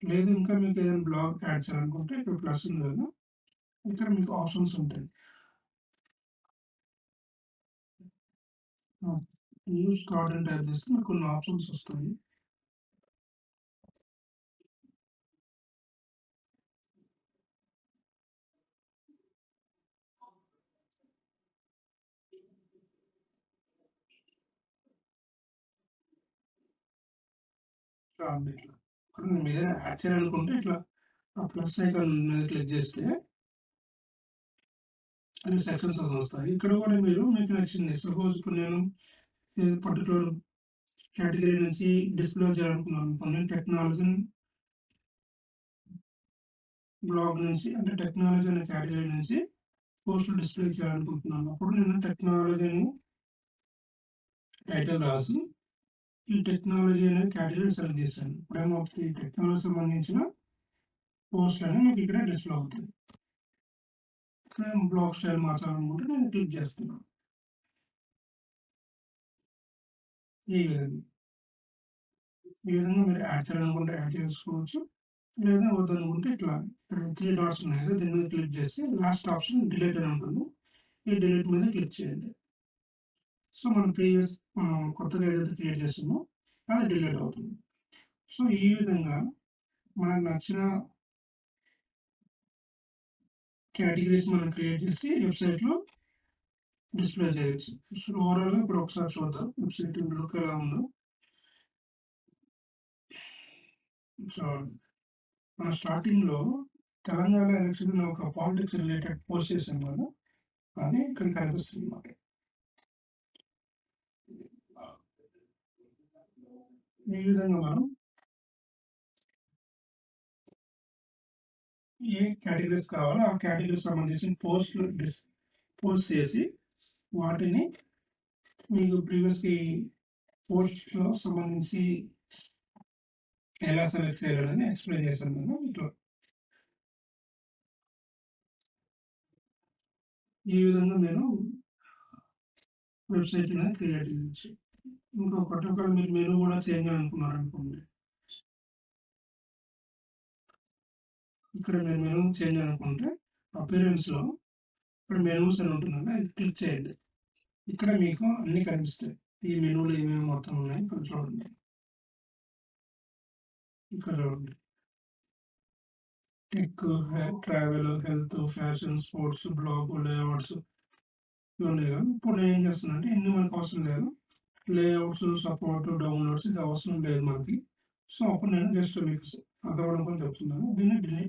లేదు ఇంకా మీకు ఏదైనా బ్లాగ్ యాడ్ చేయాలనుకుంటే ఇక్కడ ప్లస్ ఉంది కదా! ఇక్కడ మీకు ఆప్షన్స్ ఉంటాయి. న్యూస్ కార్డ్ అని టైప్ చేస్తే మీకు కొన్ని ఆప్షన్స్ వస్తాయి. ఇట్లా ఇక్కడ మీరు ఏదైనా యాడ్ చేయాలనుకుంటే ఇట్లా ఆ ప్లస్ ఐకాన్ మీద క్లిక్ చేస్తే అన్ని సెక్షన్స్ వస్తాయి. ఇక్కడ కూడా మీరు మీకు నచ్చింది సపోజ్ ఇప్పుడు నేను పర్టిక్యులర్ కేటగిరీ నుంచి డిస్‌ప్లే చేయాలనుకున్నాను. నేను టెక్నాలజీ బ్లాగ్ నుంచి అంటే టెక్నాలజీ అనే కేటగిరీ నుంచి పోస్టులు డిస్‌ప్లే చేయాలనుకుంటున్నాను. అప్పుడు నేను టెక్నాలజీ అని టైటిల్ రాసి ఈ టెక్నాలజీ అనే కేటగిరీని సెలెక్ట్ చేశాను. ఇప్పుడేమవుతుంది టెక్నాలజీకి సంబంధించిన పోస్టులన్నీ మీకు ఇక్కడ డిస్‌ప్లే అవుతాయి. ఇక్కడ బ్లాగ్ స్టైల్ మార్చాలనుకుంటే నేను క్లిక్ చేస్తున్నాను. ఈ విధంగా. ఈ విధంగా మీరు యాడ్ చేయాలనుకుంటే యాడ్ చేసుకోవచ్చు. లేదా వద్దనుకుంటే ఇట్లా ఇక్కడ 3 డాట్స్ ఉన్నాయి కదా! దీని మీద క్లిక్ చేసి లాస్ట్ ఆప్షన్ డిలీట్ అని ఉంటుంది. ఈ డిలీట్ మీద క్లిక్ చేయండి. సో మనం కొత్తగా ఏదైతే క్రియేట్ చేసామో అది డిలీట్ అవుతుంది. సో ఈ విధంగా మనకు నచ్చిన కేటగిరీస్ మనం క్రియేట్ చేసి వెబ్‌సైట్‌లో డిస్‌ప్లే చేయొచ్చు. సో ఓవరాల్‌గా ఇప్పుడు ఒకసారి చూద్దాం వెబ్‌సైట్ లుక్ ఎలా ఉందో. సో మన స్టార్టింగ్‌లో తెలంగాణ ఎలక్షన్‌లో ఒక పాలిటిక్స్ రిలేటెడ్ పోస్ట్ చేసాం కదా! అది ఇక్కడ కనిపిస్తుంది మనకి. ఈ విధంగా మనం ఏ కేటగిరీస్ కావాలో ఆ కేటగిరీకి సంబంధించిన పోస్ట్ చేసి వాటిని మీకు ప్రీవియస్‌గా పోస్ట్‌లో సంబంధించి ఎలా సెలెక్ట్ చేయాలనేది ఎక్స్‌ప్లెయిన్ చేశాను నేను ఇట్లా. ఈ విధంగా మీరు వెబ్‌సైట్ అనేది క్రియేట్ చేయొచ్చు. ఇంకొకటి ఒకవేళ మీరు మెనూ కూడా చేంజ్ చేయాలనుకున్నారనుకోండి. ఇక్కడ మీరు మెనూ చేంజ్ అనుకుంటే అపియరెన్స్‌లో ఇక్కడ మెనూస్ అని ఉంటుంది కదా! అది క్లిక్ చేయండి. ఇక్కడ మీకు అన్నీ కనిపిస్తాయి. ఈ మెనూలో ఏమేమి మొత్తం ఉన్నాయి ఇక్కడ చూడండి. ఇక్కడ చూడండి. Tech, travel, health, fashion, sports, blog, layouts ఇవి ఉన్నాయి కదా! ఇప్పుడు నేను ఏం చేస్తున్నానంటే ఇన్ని మనకు అవసరం లేదు. లేఅవుట్స్, సపోర్ట్, డౌన్‌లోడ్స్ ఇది అవసరం లేదు మనకి. సో, అప్పుడు నేను జస్ట్ మీకు అర్థమవ్వడం కోసం చెప్తున్నాను. దీన్ని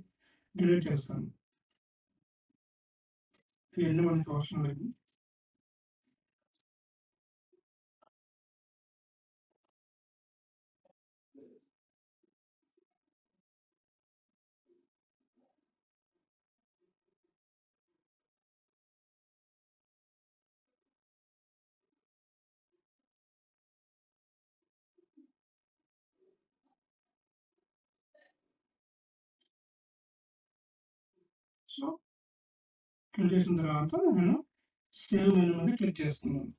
డిలీట్ చేస్తాను. ఇవన్నీ మనకి అవసరం లేదు. సో, క్లిక్ చేసిన తర్వాత నేను సేవ్ మెనూ మీద క్లిక్ చేస్తున్నాను.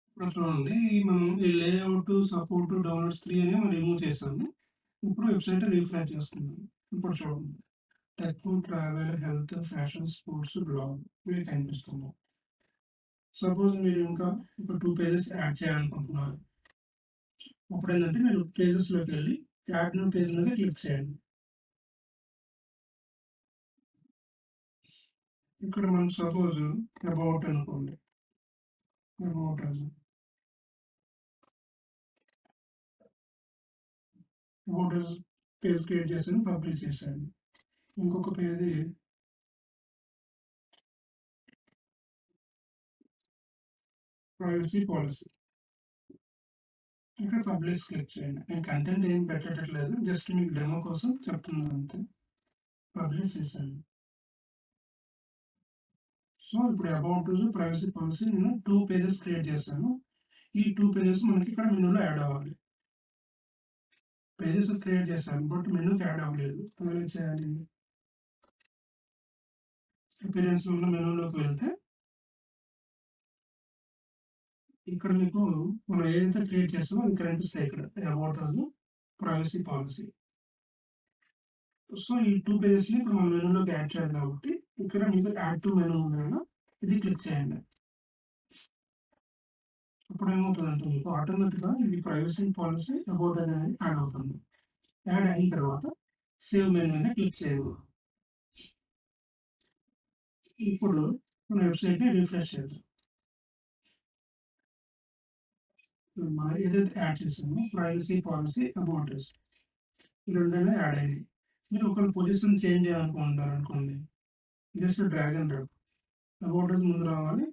ఇప్పుడు చూడండి మనం ఈ లేఅవుట్, సపోర్ట్, డౌన్లోడ్స్ 3 అని మనం రిమూవ్ చేసాము. ఇప్పుడు వెబ్‌సైట్ రిఫ్రెష్ చేస్తున్నాను. ఇప్పుడు చూడండి tech, travel, health, fashion, sports, blog ఇవి కనిపిస్తున్నాయి. సపోజ్ మీరు ఇంకా ఒక 2 పేజెస్ యాడ్ చేయాలనుకుంటున్నారు. అప్పుడేంటంటే మీరు పేజెస్‌లోకెళ్ళి యాడ్ న్యూ పేజ్ మీద క్లిక్ చేయండి. ఇక్కడ మనం సపోజ్ అబౌట్ అనుకోండి. అబౌట్ అని. అబౌట్ అస్ పేజ్ క్రియేట్ చేశాను, పబ్లిష్ చేశాను. ఇంకొక పేజీ ప్రైవసీ పాలిసీ. ఇక్కడ పబ్లిష్ క్లిక్ చేయండి. నేను కంటెంట్ ఏం పెట్టట్లేదు. జస్ట్ మీకు డెమో కోసం చెప్తున్నాను అంతే. పబ్లిష్ చేశాను. సో, ఇప్పుడు అబౌట్ ప్రైవసీ పాలిసీ నేను 2 పేజెస్ క్రియేట్ చేశాను. ఈ 2 పేజెస్ మనకి ఇక్కడ మెనూలో యాడ్ అవ్వాలి. పేజెస్ క్రియేట్ చేశాను. బట్ మెనూకి యాడ్ అవ్వలేదు. అదెలా చేయాలి? అపియరెన్స్‌లో ఉన్న మెనూలోకి వెళ్తే ఇక్కడ మీకు మనం ఏదైతే క్రియేట్ చేస్తామో అది కనిపిస్తాయి ఇక్కడ. About us, privacy policy. So, ఈ 2 పేజెస్‌ని ఇప్పుడు మనం మెనూలోకి యాడ్ చేయాలి కాబట్టి ఇక్కడ మీకు యాడ్ టు మెనూ ఉంది కదా! ఇది క్లిక్ చేయండి. అప్పుడు ఏమవుతదంటే మీకు ఆటోమేటిక్‌గా ఇది ప్రైవసీ పాలిసీ అబౌట్ అనేది యాడ్ అవుతుంది. యాడ్ అయిన తర్వాత సేవ్ మెనూ మీద క్లిక్ చేయాలి. ఇప్పుడు మన వెబ్‌సైట్‌ని రిఫ్రెష్ చేద్దాం. మనం ఏదైతే యాడ్ చేసామో ప్రైవసీ పాలిసీ అబౌట్ అస్ ఈ 2 అనేవి యాడ్ అయినాయి. మీరు ఒకవేళ పొజిషన్ చేంజ్ చేయాలనుకుంటున్నారనుకోండి. Just drag and drop. About us ముందు రావాలి.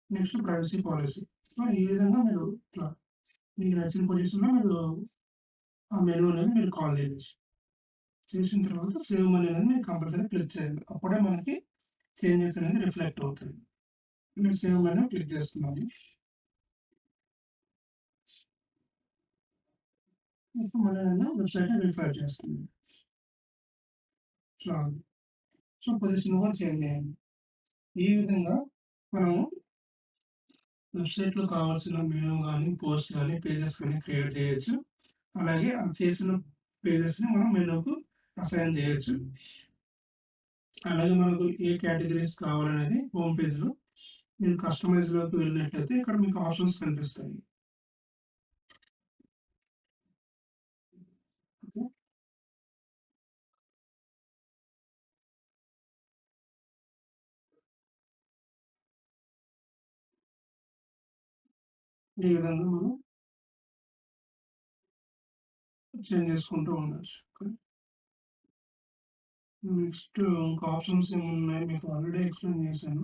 Next privacy policy. సో, ఈ విధంగా మీరు ఇట్లా మీకు నచ్చిన పొజిషన్‌లో మీరు ఆ మెనూ అనేది మీరు కాల్ చేయొచ్చు. చేసిన తర్వాత సేవ్ మనీ అనేది మీరు కంపల్సరీ క్లిక్ చేయాలి. అప్పుడే మనకి చేంజెస్ అనేది రిఫ్లెక్ట్ అవుతాయి. నేను సేవ్ మనీ క్లిక్ చేస్తున్నాను. ఇప్పుడు మళ్ళీ నేను వెబ్‌సైట్‌ని రిఫ్రెష్ చేస్తున్నాను. చాలు. సో, పొజిషన్ కూడా చేంజ్ చేయండి. ఈ విధంగా మనము వెబ్‌సైట్‌లో కావాల్సిన మెనూ గాని, పోస్ట్ గాని, పేజెస్ గాని క్రియేట్ చేయొచ్చు. అలాగే ఆ చేసిన పేజెస్‌ని మనం మెనూకు అసైన్ చేయొచ్చు. అలాగే మనకు ఏ కేటగరీస్ కావాలనేది హోమ్ పేజ్‌లో మీరు కస్టమైజ్‌లోకి వెళ్ళినట్లయితే ఇక్కడ మీకు ఆప్షన్స్ కనిపిస్తాయి. ఓకే. ఈ విధంగా మనం చేంజ్ చేసుకుంటూ ఉండొచ్చు. ఓకే. నెక్స్ట్ ఇంకా ఆప్షన్స్ ఏమున్నాయి మీకు ఆల్రెడీ ఎక్స్‌ప్లెయిన్ చేశాను.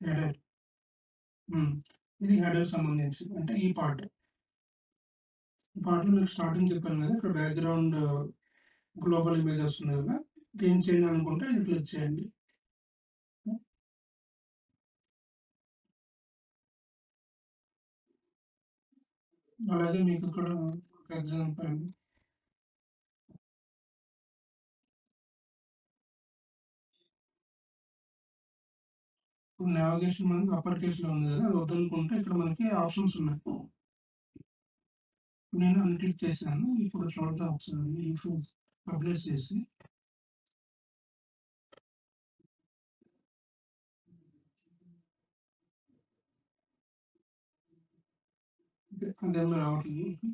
హెడర్. హ్మ్. ఇది హెడర్ సంబంధించి అంటే ఈ పార్ట్. ఈ పార్ట్‌లో మీకు స్టార్టింగ్ చెప్పాను కదా! ఇక్కడ బ్యాక్‌గ్రౌండ్ గ్లోబల్ ఇమేజ్ వస్తుంది కదా! చేంజ్ చేయాలనుకుంటే ఇది క్లిక్ చేయండి. అలాగే మీకు ఇక్కడ ఫర్ ఎగ్జాంపుల్ ఇప్పుడు నావిగేషన్ మనకి అప్పర్ కేస్‌లో ఉంది కదా! అది వద్దనుకుంటే ఇక్కడ మనకి ఆప్షన్స్ ఉన్నాయి. నేను అన్‌క్లిక్ చేశాను. ఇప్పుడు చూద్దాం ఒకసారి ఇఫ్ పబ్లిష్ చేసి ఓకే. అదేమో రావట్లేదు.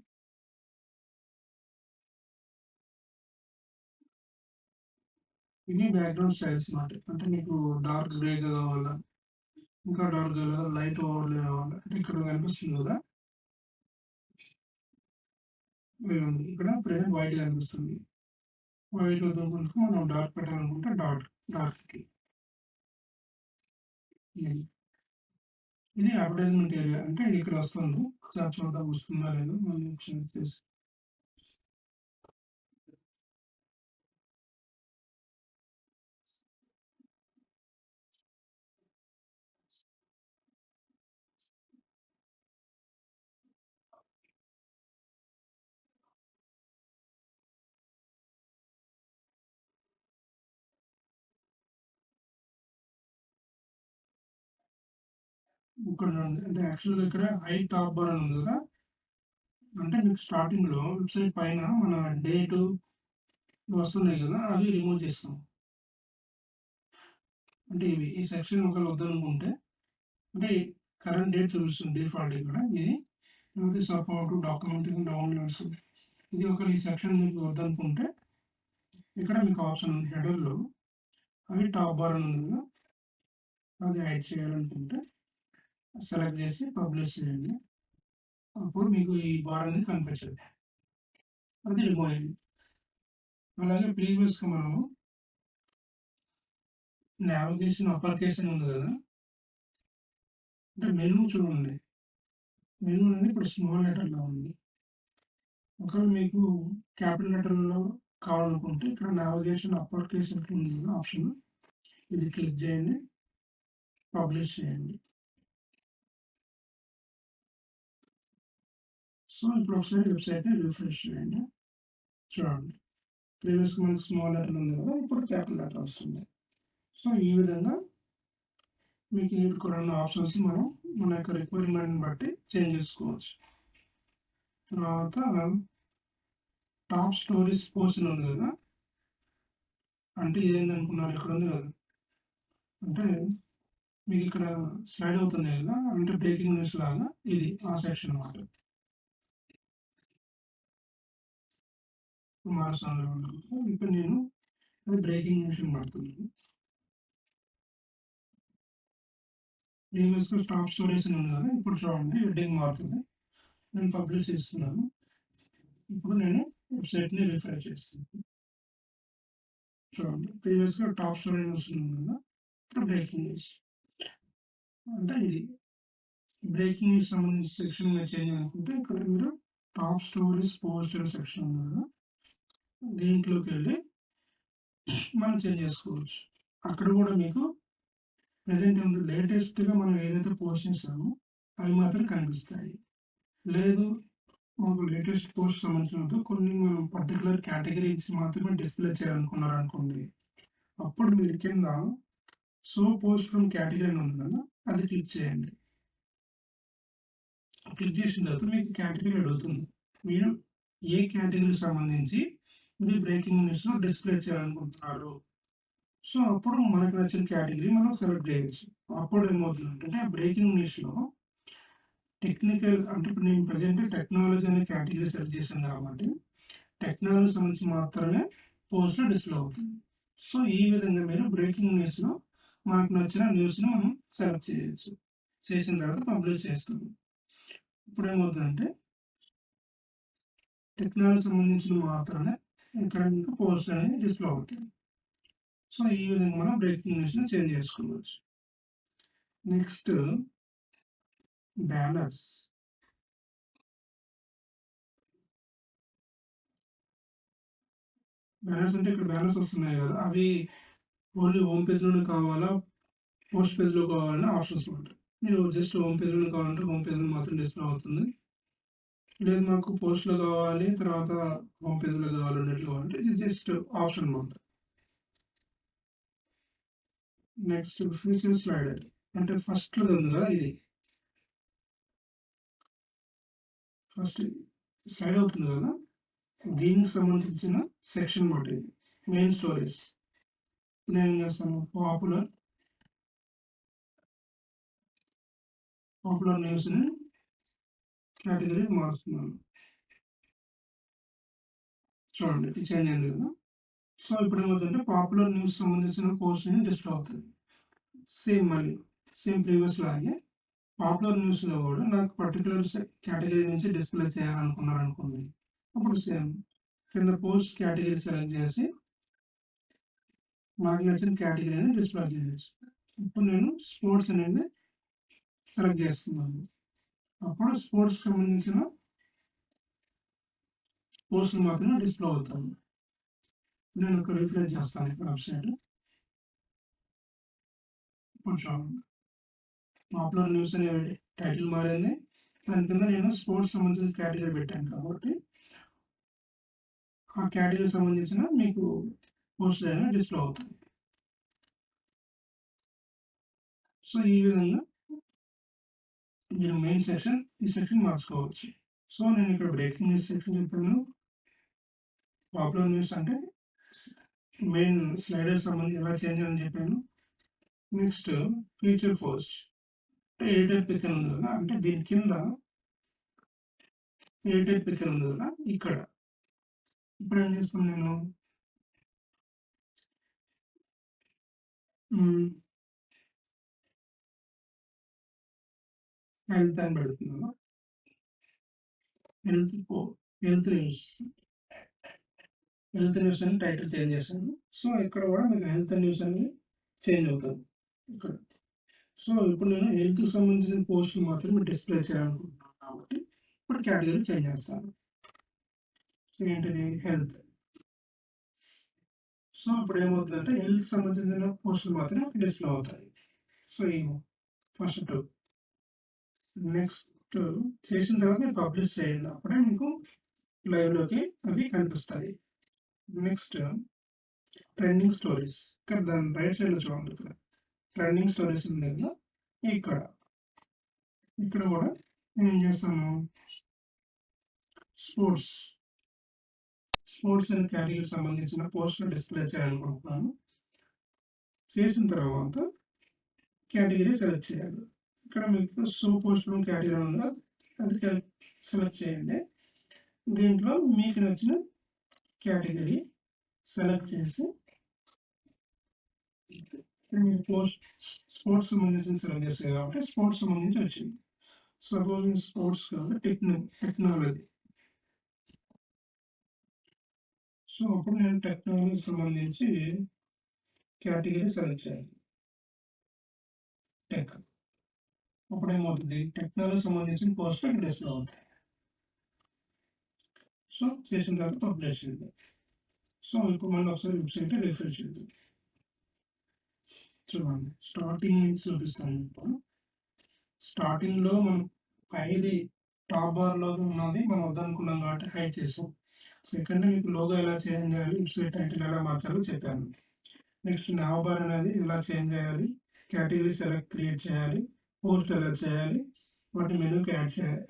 ఇవి బ్యాక్‌గ్రౌండ్ స్టైల్స్ మాట. అంటే మీకు డార్క్ గ్రేగా కావాలా? ఇంకా డార్క్ కావాలా? లైట్ ఓవర్‌లే కావాలా? అంటే ఇక్కడ కనిపిస్తుంది కదా! ఇదిగోండి ఇక్కడ ప్రెజెంట్ వైట్ కనిపిస్తుంది. వైట్ వద్దనుకుంటే మనం డార్క్ పెట్టాలనుకుంటే డార్క్‌కి. హ్మ్. ఇది అడ్వర్టైజ్‌మెంట్ ఏరియా. అంటే ఇది ఇక్కడ వస్తుంది. ఒకసారి చూద్దాం వస్తుందా లేదో మళ్ళీ ఒకసారి చేసి ఇక్కడ ఉంది. అంటే యాక్చువల్‌గా ఇక్కడ హై టాప్ బార్ అని ఉంది కదా! అంటే మీకు స్టార్టింగ్‌లో వెబ్‌సైట్ పైన మన డేటు ఇవి వస్తున్నాయి కదా! అవి రిమూవ్ చేస్తాం. అంటే ఇవి ఈ సెక్షన్ ఒకవేళ వద్దనుకుంటే అంటే కరెంట్ డేట్ చూపిస్తుంది డిఫాల్ట్ ఇక్కడ. ఇది లేకపోతే సపోర్ట్ డాక్యుమెంటేషన్ డౌన్లోడ్స్. ఇది ఒకవేళ ఈ సెక్షన్ మీకు వద్దనుకుంటే ఇక్కడ మీకు ఆప్షన్ ఉంది. హెడర్‌లో అది టాప్ బార్ అని ఉంది కదా! అది యాడ్ చేయాలనుకుంటే సెలెక్ట్ చేసి పబ్లిష్ చేయండి. అప్పుడు మీకు ఈ బార్ అనేది కనిపించదు. అది రిమూవ్ అయింది. అలాగే ప్రీవియస్‌గా మనము నావిగేషన్ అప్పర్ కేస్ అని ఉంది కదా! అంటే మెనూ చూడండి. మెనూ అనేది ఇప్పుడు స్మాల్ లెటర్‌లో ఉంది. ఒకవేళ మీకు క్యాపిటల్ లెటర్‌లో కావాలనుకుంటే ఇక్కడ నావిగేషన్ అప్పర్ కేస్ అని ఉంది కదా ఆప్షన్. ఇది క్లిక్ చేయండి. పబ్లిష్ చేయండి. సో, ఇప్పుడు ఒకసారి వెబ్‌సైట్‌ని రిఫ్రెష్ చేయండి. చూడండి. ప్రీవియస్‌గా మనకు స్మాల్ లెటర్ ఉంది కదా! ఇప్పుడు క్యాపిటల్ లెటర్ వస్తుంది. సో, ఈ విధంగా మీకు ఇక్కడ ఉన్న ఆప్షన్స్ మనం మన యొక్క రిక్వైర్మెంట్‌ని బట్టి చేంజ్ చేసుకోవచ్చు. తర్వాత టాప్ స్టోరీస్ పోస్ట్ అని ఉంది కదా! అంటే ఇదేంటనుకున్నారు ఇక్కడ ఉంది కదా! అంటే మీకు ఇక్కడ స్లైడ్ అవుతున్నాయి కదా! అంటే బ్రేకింగ్ న్యూస్ లాగా ఇది ఆ సెక్షన్ అన్నమాట. కుమారస్వామి గారు. ఇప్పుడు నేను అది బ్రేకింగ్ న్యూస్ అని పెడుతున్నాను. ప్రీవియస్‌గా టాప్ స్టోరీస్ అని ఉంది కదా! ఇప్పుడు చూడండి హెడ్డింగ్ మారుతుంది. నేను పబ్లిష్ చేస్తున్నాను. ఇప్పుడు నేను వెబ్‌సైట్‌ని రిఫ్రెష్ చేస్తున్నాను. చూడండి ప్రీవియస్‌గా టాప్ స్టోరీ న్యూస్ ఉంది కదా! ఇప్పుడు బ్రేకింగ్ న్యూస్. అంటే ఇది బ్రేకింగ్ న్యూస్ సంబంధించిన సెక్షన్ మీరు చేంజ్ చేయాలనుకుంటే ఇక్కడ మీరు టాప్ స్టోరీస్ పోస్టెడ్ సెక్షన్ ఉంది కదా! దీంట్లోకి వెళ్ళి మనం చేంజ్ చేసుకోవచ్చు. అక్కడ కూడా మీకు ప్రెజెంట్ ఉంది లేటెస్ట్‌గా మనం ఏదైతే పోస్ట్ చేసామో అవి మాత్రం కనిపిస్తాయి. లేదు మాకు లేటెస్ట్ పోస్ట్ సంబంధించినంత కొన్ని మనం పర్టిక్యులర్ కేటగిరీస్ మాత్రమే డిస్‌ప్లే చేయాలనుకున్నారనుకోండి. అప్పుడు మీరు కింద షో పోస్ట్ ఫ్రమ్ కేటగిరీ అని ఉంది కదా! అది క్లిక్ చేయండి. క్లిక్ చేసిన తర్వాత మీకు కేటగిరీ అడుగుతుంది. మీరు ఏ కేటగిరీకి సంబంధించి మీరు బ్రేకింగ్ న్యూస్‌లో డిస్‌ప్లే చేయాలనుకుంటున్నారు. సో, అప్పుడు మనకు నచ్చిన కేటగిరీ మనం సెలెక్ట్ చేయొచ్చు. అప్పుడు ఏమవుతుందంటే ఆ బ్రేకింగ్ న్యూస్‌లో టెక్నికల్ అంటే ఇప్పుడు నేను ప్రెజెంట్ టెక్నాలజీ అనే కేటగిరీ సెలెక్ట్ చేశాను కాబట్టి టెక్నాలజీ సంబంధించి మాత్రమే పోస్ట్‌లో డిస్‌ప్లే అవుతుంది. సో, ఈ విధంగా మీరు బ్రేకింగ్ న్యూస్‌లో మనకు నచ్చిన న్యూస్‌ని మనం సెలెక్ట్ చేయొచ్చు. చేసిన తర్వాత పబ్లిష్ చేస్తాము. ఇప్పుడేమవుతుందంటే టెక్నాలజీ సంబంధించినవి మాత్రమే ఇక్కడ మీకు పోస్ట్ అనేది డిస్‌ప్లే అవుతుంది. సో, ఈ విధంగా మనం బ్రేకింగ్ న్యూస్‌ని చేంజ్ చేసుకోవచ్చు. Next banners. బ్యానర్స్ అంటే ఇక్కడ బ్యానర్స్ వస్తున్నాయి కదా! అవి ఓన్లీ హోమ్ పేజ్‌లోనే కావాలా? పోస్ట్ పేజ్‌లో కావాలని ఆప్షన్స్ ఉంటాయి. మీరు జస్ట్ హోమ్ పేజ్‌లో కావాలంటే హోమ్ పేజ్‌లో మాత్రం డిస్‌ప్లే అవుతుంది. లేదు మాకు పోస్ట్‌లో కావాలి, తర్వాత హోమ్ పేజ్‌లో కావాలి అన్నట్లు కావాలంటే ఇది జస్ట్ ఆప్షన్ అనమాట. Next feature slider. అంటే ఫస్ట్‌లోది ఉంది కదా! ఇది. ఫస్ట్ స్లైడ్ అవుతుంది కదా! దీనికి సంబంధించిన సెక్షన్ మాట ఇది. Main stories. నేనేం చేస్తాను పాపులర్ న్యూస్‌ని కేటగిరీ మారుస్తున్నాను. చూడండి ఇది చేంజ్ అయింది కదా! సో, ఇప్పుడేమవుతుందంటే పాపులర్ న్యూస్ సంబంధించిన పోస్ట్ అనేది డిస్‌ప్లే అవుతది. సేమ్ మళ్ళీ సేమ్ ప్రీవియస్ లాగే పాపులర్ న్యూస్‌లో కూడా నాకు పర్టిక్యులర్ కేటగిరీ నుంచి డిస్‌ప్లే చేయాలనుకున్నారనుకోండి. అప్పుడు సేమ్ కింద పోస్ట్ కేటగిరీ సెలెక్ట్ చేసి నాకు నచ్చిన కేటగిరీని డిస్‌ప్లే చేయొచ్చు. ఇప్పుడు నేను స్పోర్ట్స్ అనేది సెలెక్ట్ చేస్తున్నాను. అప్పుడు స్పోర్ట్స్‌కి సంబంధించిన పోస్టులు మాత్రమే డిస్‌ప్లే అవుతాయి. నేను ఒక రిఫ్రెష్ చేస్తాను ఇక్కడ వెబ్‌సైట్. ఇప్పుడు చూడండి. పాపులర్ న్యూస్ అనే టైటిల్ మారింది. దాని కింద నేను స్పోర్ట్స్ సంబంధించిన కేటగిరీ పెట్టాను కాబట్టి ఆ కేటగిరీకి సంబంధించిన మీకు పోస్టులు అనేవి డిస్‌ప్లే అవుతాయి. సో, ఈ విధంగా మీరు మెయిన్ సెక్షన్ ఈ సెక్షన్ మార్చుకోవచ్చు. సో నేను ఇక్కడ బ్రేకింగ్ న్యూస్ సెక్షన్ చెప్పాను. పాపులర్ న్యూస్ అంటే మెయిన్ స్లైడర్స్ సంబంధించి ఎలా చేంజ్ చేయాలని చెప్పాను. Next feature post editor picker ఉంది కదా, అంటే దీని కింద ఎడిటర్ పికర్ ఉంది కదా ఇక్కడ. ఇప్పుడు ఏం చేస్తాను నేను హెల్త్ అని పెడుతున్నాను. Health health news health news అని టైటిల్ చేంజ్ చేశాను. సో ఇక్కడ కూడా మీకు హెల్త్ న్యూస్ అనేది చేంజ్ అవుతుంది ఇక్కడ. సో ఇప్పుడు నేను హెల్త్కి సంబంధించిన పోస్టులు మాత్రమే డిస్ప్లే చేయాలనుకుంటున్నాను కాబట్టి ఇప్పుడు కేటగిరీ చేంజ్ చేస్తాను. ఏంటిది హెల్త్. సో ఇప్పుడు ఏమవుతుందంటే హెల్త్ సంబంధించిన పోస్టులు మాత్రమే డిస్ప్లే అవుతాయి. సో ఈ ఫస్ట్ టూ. నెక్స్ట్ చేసిన తర్వాత మీరు పబ్లిష్ చేయండి, అప్పుడే మీకు లైవ్లోకి అవి కనిపిస్తాయి. Next trending stories. ఇక్కడ దాని రైట్ సైడ్లో చూడండి, ఇక్కడ ట్రెండింగ్ స్టోరీస్ ఉంది కదా, ఇక్కడ ఇక్కడ కూడా నేను ఏం చేస్తాను, స్పోర్ట్స్ అనే కేటగిరీకి సంబంధించిన పోస్టులు డిస్ప్లే చేయాలనుకుంటున్నాను. చేసిన తర్వాత కేటగిరీ సెలెక్ట్ చేయాలి. ఇక్కడ మీకు షో పోస్టులు కేటగిరీ ఉందా, అది సెలెక్ట్ చేయండి. దీంట్లో మీకు నచ్చిన కేటగిరీ సెలెక్ట్ చేసి మీరు స్పోర్ట్స్ సంబంధించిన సెలెక్ట్ చేస్తారు కాబట్టి స్పోర్ట్స్ సంబంధించి వచ్చింది. సపోజ్ స్పోర్ట్స్ కాదు, టెక్నాలజీ. సో అప్పుడు నేను టెక్నాలజీ సంబంధించి కేటగిరీ సెలెక్ట్ చేయాలి, టెక్. అప్పుడు ఏమవుతుంది, టెక్నాలజీ సంబంధించిన పోస్టులు ఇక్కడ డిస్ప్లే అవుతాయి. సో చేసిన తర్వాత పబ్లిష్ చేయండి. సో ఇప్పుడు మళ్ళీ ఒకసారి వెబ్సైట్ రిఫ్రెష్ చేద్దాం. చూడండి, స్టార్టింగ్ నుంచి చూపిస్తాను. ఇప్పుడు స్టార్టింగ్లో మనం పైది టాప్ బార్లో ఉన్నది మనం వద్దనుకున్నాం కాబట్టి హైడ్ చేసాం. సెకండ్ మీకు లోగో ఎలా చేంజ్ చేయాలి, వెబ్సైట్ టైటిల్ ఎలా మార్చాలో చెప్పాను. నెక్స్ట్ నావ్ బార్ అనేది ఎలా చేంజ్ చేయాలి, కేటగిరీస్ ఎలా క్రియేట్ చేయాలి, పోస్ట్ ఎలా చేయాలి, వాటి మెనూకి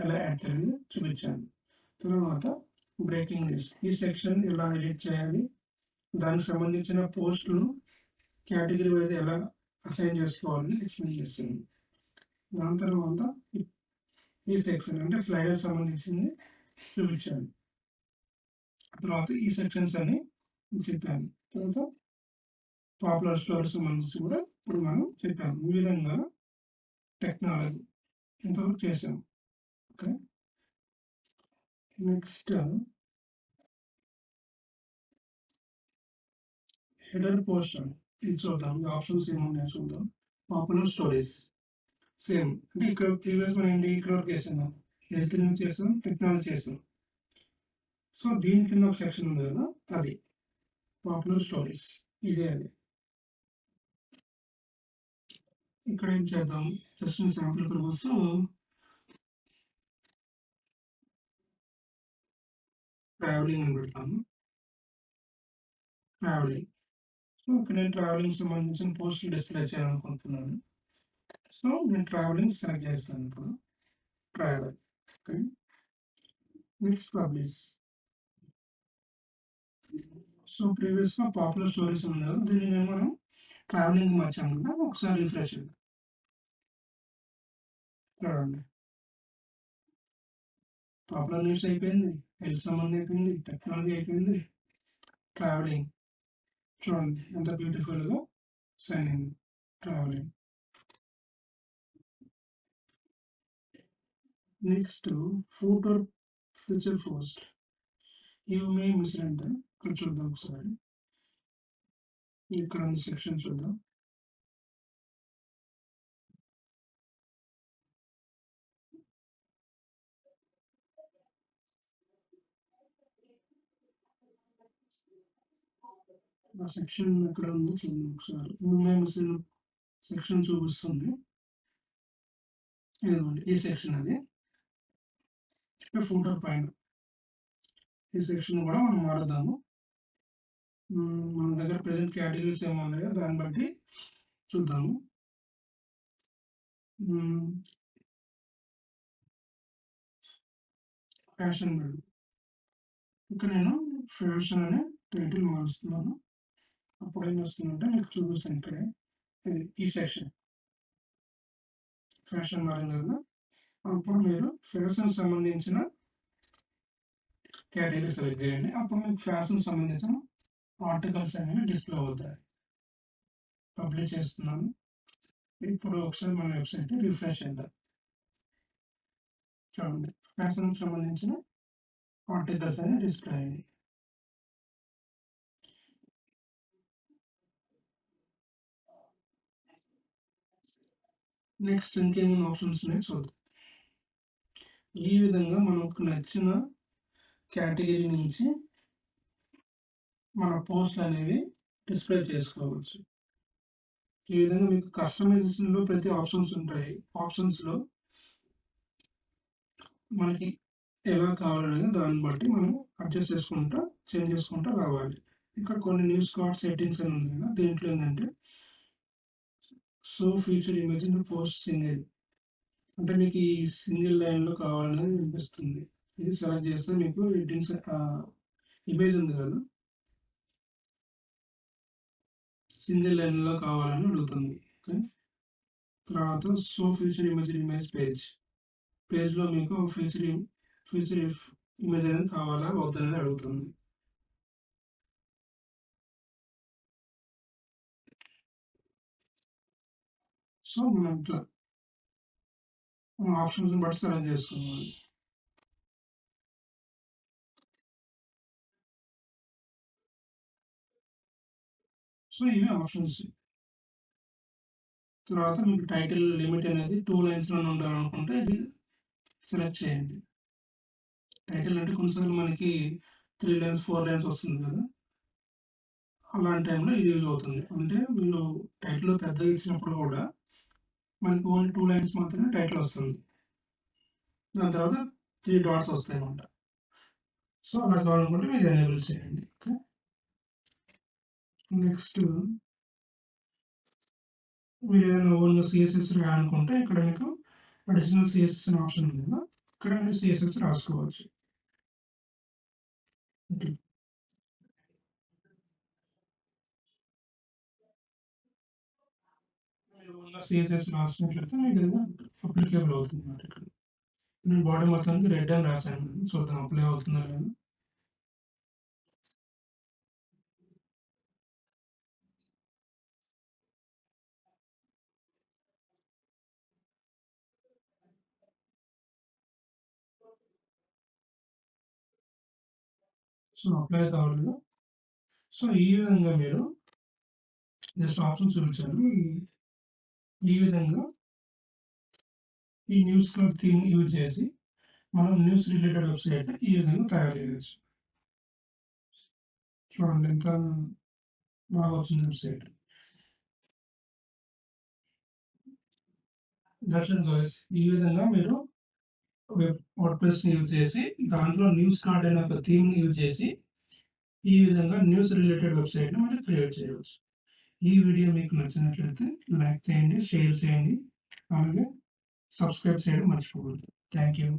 ఎలా యాడ్ చేయాలి చూపించాను. తర్వాత బ్రేకింగ్ న్యూస్, ఈ సెక్షన్ ఎలా ఎడిట్ చేయాలి, దానికి సంబంధించిన పోస్టులను కేటగిరీ వైజ్ ఎలా అసైన్ చేసుకోవాలని ఎక్స్ప్లెయిన్ చేస్తాను. దాని తర్వాత ఈ సెక్షన్ అంటే స్లైడర్ సంబంధించింది చూపించాను. తర్వాత ఈ సెక్షన్స్ అని చెప్పాను. తర్వాత పాపులర్ స్టోరీస్ సంబంధించి కూడా ఇప్పుడు మనం చెప్పాము. ఈ విధంగా టెక్నాలజీ ఇంతవరకు చేసాం. ఓకే, నెక్స్ట్ హెడర్ పోస్ట్ అని ఇది చూద్దాం. ఈ ఆప్షన్స్ ఏమున్నాయో చూద్దాం. పాపులర్ స్టోరీస్ సేమ్, అంటే ఇక్కడ ప్రీవియస్ మనం ఏంటి ఇక్కడ వరకు చేసాం, హెల్త్ నుంచి చేస్తాం, టెక్నాలజీ చేస్తాం. సో దీని కింద ఒక సెక్షన్ ఉంది కదా, అది పాపులర్ స్టోరీస్, ఇదే అది. ఇక్కడ ఏం చేద్దాం, జస్ట్ శాంపుల్ పర్పస్ ట్రావెలింగ్ అని పెడతాను. ట్రావెలింగ్. సో ఇక్కడ నేను ట్రావెలింగ్ సంబంధించిన పోస్టులు డిస్ప్లే చేయాలనుకుంటున్నాను. సో నేను ట్రావెలింగ్ సెలెక్ట్ చేస్తాను. ఇప్పుడు travel. Okay, next publish. So ప్రీవియస్గా పాపులర్ స్టోరీస్ ఉంది కదా, దీన్ని మనం ట్రావెలింగ్ మార్చాము కదా, ఒకసారి రిఫ్రెష్ చేద్దాం. చూడండి, పాపులర్ న్యూస్ అయిపోయింది, హెల్త్ సంబంధం అయిపోయింది, టెక్నాలజీ అయిపోయింది, ట్రావెలింగ్. చూడండి ఎంత బ్యూటిఫుల్గా సైన్ అయింది travelling. Next photo future post. You may miss అంటే ఇక్కడ చూద్దాం ఒకసారి. ఇక్కడ సెక్షన్ చూద్దాం. ఆ సెక్షన్ ఎక్కడ ఉందో చూద్దాం ఒకసారి. యూ మే మిస్ సెక్షన్ చూపిస్తుంది. ఇదిగోండి ఈ సెక్షన్ అది, ఫోటో పైన ఈ సెక్షన్ కూడా మనం మారుద్దాము. మన దగ్గర ప్రజెంట్ కేటగిరీస్ ఏమో ఉన్నాయో దాన్ని బట్టి చూద్దాము. Fashion madam. ఇక్కడ నేను ఫ్యాషన్ అనే టైటిల్ మారుస్తున్నాను. అప్పుడు ఏం వస్తుందంటే మీకు చూపిస్తాను ఇక్కడే. ఇది ఈ సెక్షన్ ఫ్యాషన్ మారింది కదా! అప్పుడు మీరు ఫ్యాషన్ సంబంధించిన కేటగిరీ సెలెక్ట్ చేయండి. అప్పుడు మీకు ఫ్యాషన్ సంబంధించిన ఆర్టికల్స్ అనేవి డిస్‌ప్లే అవుతాయి. పబ్లిష్ చేస్తున్నాను. ఇప్పుడు ఒకసారి మన వెబ్‌సైట్‌ని రిఫ్రెష్ చేద్దాం. చూడండి. ఫ్యాషన్‌కి సంబంధించిన ఆర్టికల్స్ అనేవి డిస్‌ప్లే అయ్యాయి. నెక్స్ట్ ఇంకేమైనా ఆప్షన్స్ ఉన్నాయో చూద్దాం. ఈ విధంగా మనకు నచ్చిన కేటగిరీ నుంచి మన పోస్ట్‌లనేవి డిస్‌ప్లే చేసుకోవచ్చు. ఈ విధంగా మీకు కస్టమైజేషన్‌లో ప్రతి ఆప్షన్స్ ఉంటాయి. ఆప్షన్స్‌లో మనకి ఎలా కావాలనేది దాన్ని బట్టి మనం అడ్జస్ట్ చేసుకుంటా, చేంజ్ చేసుకుంటా రావాలి. ఇక్కడ కొన్ని న్యూస్ కార్డ్ సెట్టింగ్స్ అని ఉంది కదా! దీంట్లో ఏందంటే show feature image in post single అంటే మీకు ఈ సింగిల్ లైన్‌లో కావాలనేది చూపిస్తుంది. ఇది సెలెక్ట్ చేస్తే మీకు హెడ్డింగ్స్ ఇమేజ్ ఉంది కదా! సింగిల్ లైన్‌లో కావాలని అడుగుతుంది. ఓకే. తర్వాత షో ఫీచర్ ఇమేజ్ పేజ్. పేజ్‌లో మీకు ఫీచర్ ఇమేజ్ అనేది కావాలా? వద్దా? అనేది అడుగుతుంది. సో, మనం ఇట్లా ఆప్షన్స్‌ని బట్టి సెలెక్ట్ చేసుకోవాలి. సో, ఇవి ఆప్షన్స్. తర్వాత మీకు టైటిల్ లిమిట్ అనేది 2 లైన్స్‌లోనే ఉండాలనుకుంటే ఇది సెలెక్ట్ చేయండి. టైటిల్ అంటే కొన్నిసార్లు మనకి 3 లైన్స్, 4 లైన్స్ వస్తుంది కదా! అలాంటి టైంలో ఇది యూజ్ అవుతుంది. అంటే మీరు టైటిల్ పెద్దగా ఇచ్చినప్పుడు కూడా మనకి ఓన్లీ 2 లైన్స్ మాత్రమే టైటిల్ వస్తుంది. దాని తర్వాత 3 డాట్స్ వస్తాయన్నమాట. సో, అలా కావాలనుకుంటే మీరు ఎనేబుల్ చేయండి. ఓకే. నెక్స్ట్ మీరు ఏదైనా ఓన్‌గా సీఎస్ఎస్ రాయాలనుకుంటే ఇక్కడ మీకు అడిషనల్ సీఎస్ఎస్ అనే ఆప్షన్ ఉంది కదా! ఇక్కడ మీరు సీఎస్ఎస్ రాసుకోవచ్చు. ఓకే. మీరు ఓన్‌గా సీఎస్ఎస్ రాసినట్లయితే మీకు ఇది అప్లికేబుల్ అవుతుందన్నమాట ఇక్కడ. నేను బాడీ మొత్తానికి రెడ్ అని రాశాను. చూద్దాం అప్లై అవుతుందా లేదా? సో, అప్లై అయితే అవ్వలేదు. సో, ఈ విధంగా మీరు జస్ట్ ఆప్షన్స్ చూపించాను. ఈ విధంగా ఈ న్యూస్ కార్డ్ థీమ్ యూజ్ చేసి మనం న్యూస్ రిలేటెడ్ వెబ్‌సైట్ ఈ విధంగా తయారు చేయొచ్చు. చూడండి ఎంత బాగా వచ్చింది వెబ్‌సైట్. That's it guys. ఈ విధంగా మీరు వర్డ్‌ప్రెస్‌ని యూజ్ చేసి దాంట్లో న్యూస్ కార్డ్ అనే ఒక థీమ్‌ని యూజ్ చేసి ఈ విధంగా న్యూస్ రిలేటెడ్ వెబ్‌సైట్‌ని మీరు క్రియేట్ చేయవచ్చు. ఈ వీడియో మీకు నచ్చినట్లయితే లైక్ చేయండి, షేర్ చేయండి. అలాగే సబ్స్క్రైబ్ చేయడం మర్చిపోవద్దు. Thank you.